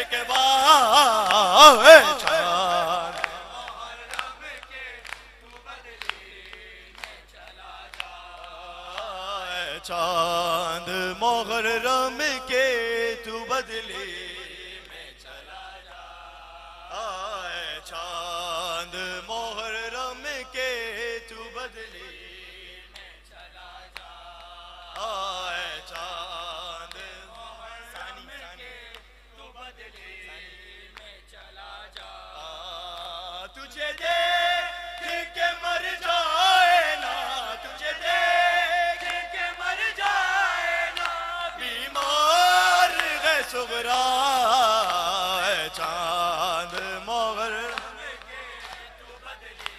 کے بعد اے چاند چاند محرم کے تو بدلی میں چلا جا اے چاند محرم کے تو بدلی میں چلا جا اے چاند محرم کے تو بدلی میں چلا جا تجھے دیکھ کے مر جائے نا تجھے دیکھ کے مر جائے نا بیمار ہے صغرا اے چاند محرم کے تو بدلی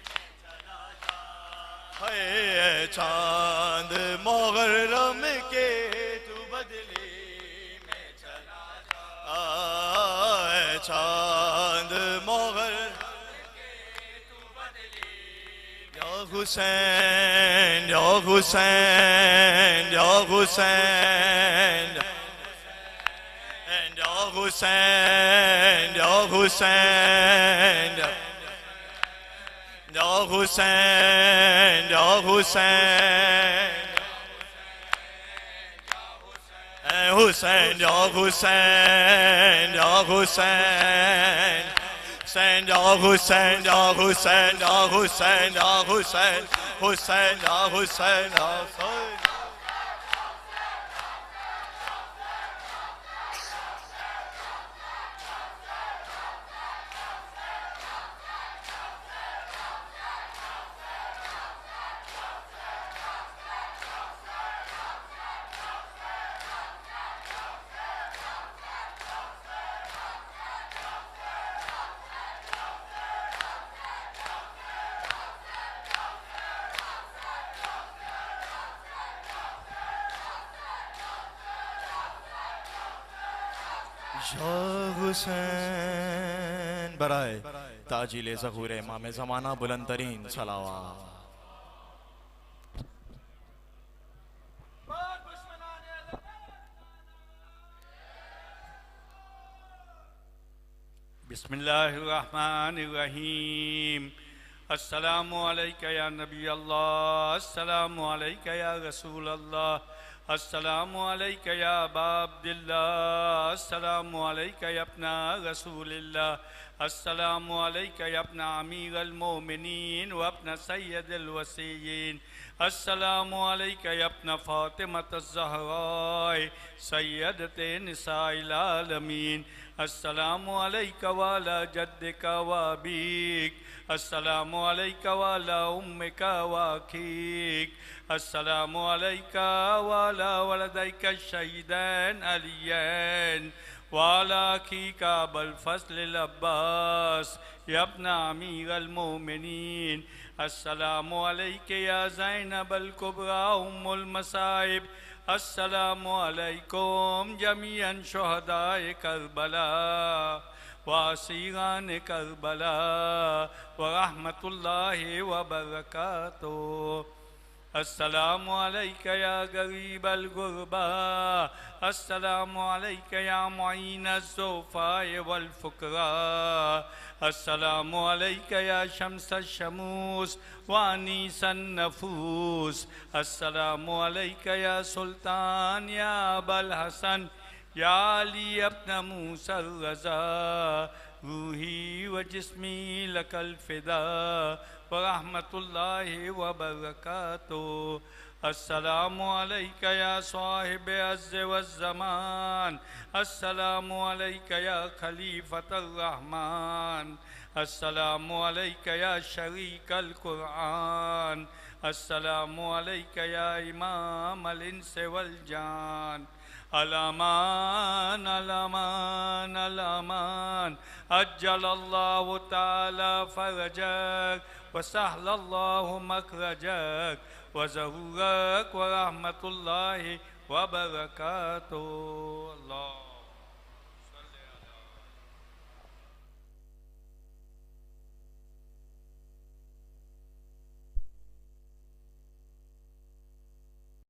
میں چلا جا اے چاند محرم کے تو بدلی میں چلا جا اے چاند محرم یا حسین یا حسین یا حسین یا حسین یا حسین یا حسین یا حسین حسین یا حسین یا حسین حسین یا حسین یا حسین یا حسین یا حسین حسین یا حسین یا حسین یا حسین برائے تاجیل ظہور امام زمانہ بلند ترین صلوات بسم اللہ الرحمن الرحیم السلام علیکہ یا نبی اللہ السلام علیکہ یا رسول اللہ السلام علیکہ یا ابا عبداللہ السلام علیکہ یا ابن رسول اللہ السلام علیکہ یا ابن امیر المومنین و ابن سید الوسیین السلام علیکہ یا ابن فاطمہ الزہراء سیدت نساء العالمین السلام علیکہ وعلا جدک و ابیک السلام علیکہ وعلا امک و اخیک السلام علیکہ وعلا ولدیک الشہیدین علیین وعلا اخیک ابا الفضل العباس یا ابن امیر المومنین السلام علیکہ یا زینب الکبریٰ ام المصائب السلام علیکم جمیعاً شہداء کربلا واسیران کربلا ورحمت اللہ وبرکاتہ السلام علیکہ یا غریب الغربا السلام علیکہ یا معین الضعفاء والفقراء السلام علیکہ یا شمس الشموس وانیس النفوس السلام علیکہ یا سلطان یا ابا الحسن یا علی ابن موسیٰ الرضا روحی و جسمی لک الفدا ورحمت اللہ وبرکاتہ السلام علیکہ یا صاحب عز والزمان السلام علیکہ یا خلیفۃ الرحمن السلام علیکہ یا شریک القرآن السلام علیکہ یا امام الانس والجان الامان الامان الامان اجل اللہ تعالی فرجک وسہل اللہ مخرجک وظہورک ورحمت اللہ وبرکاتہ اللہ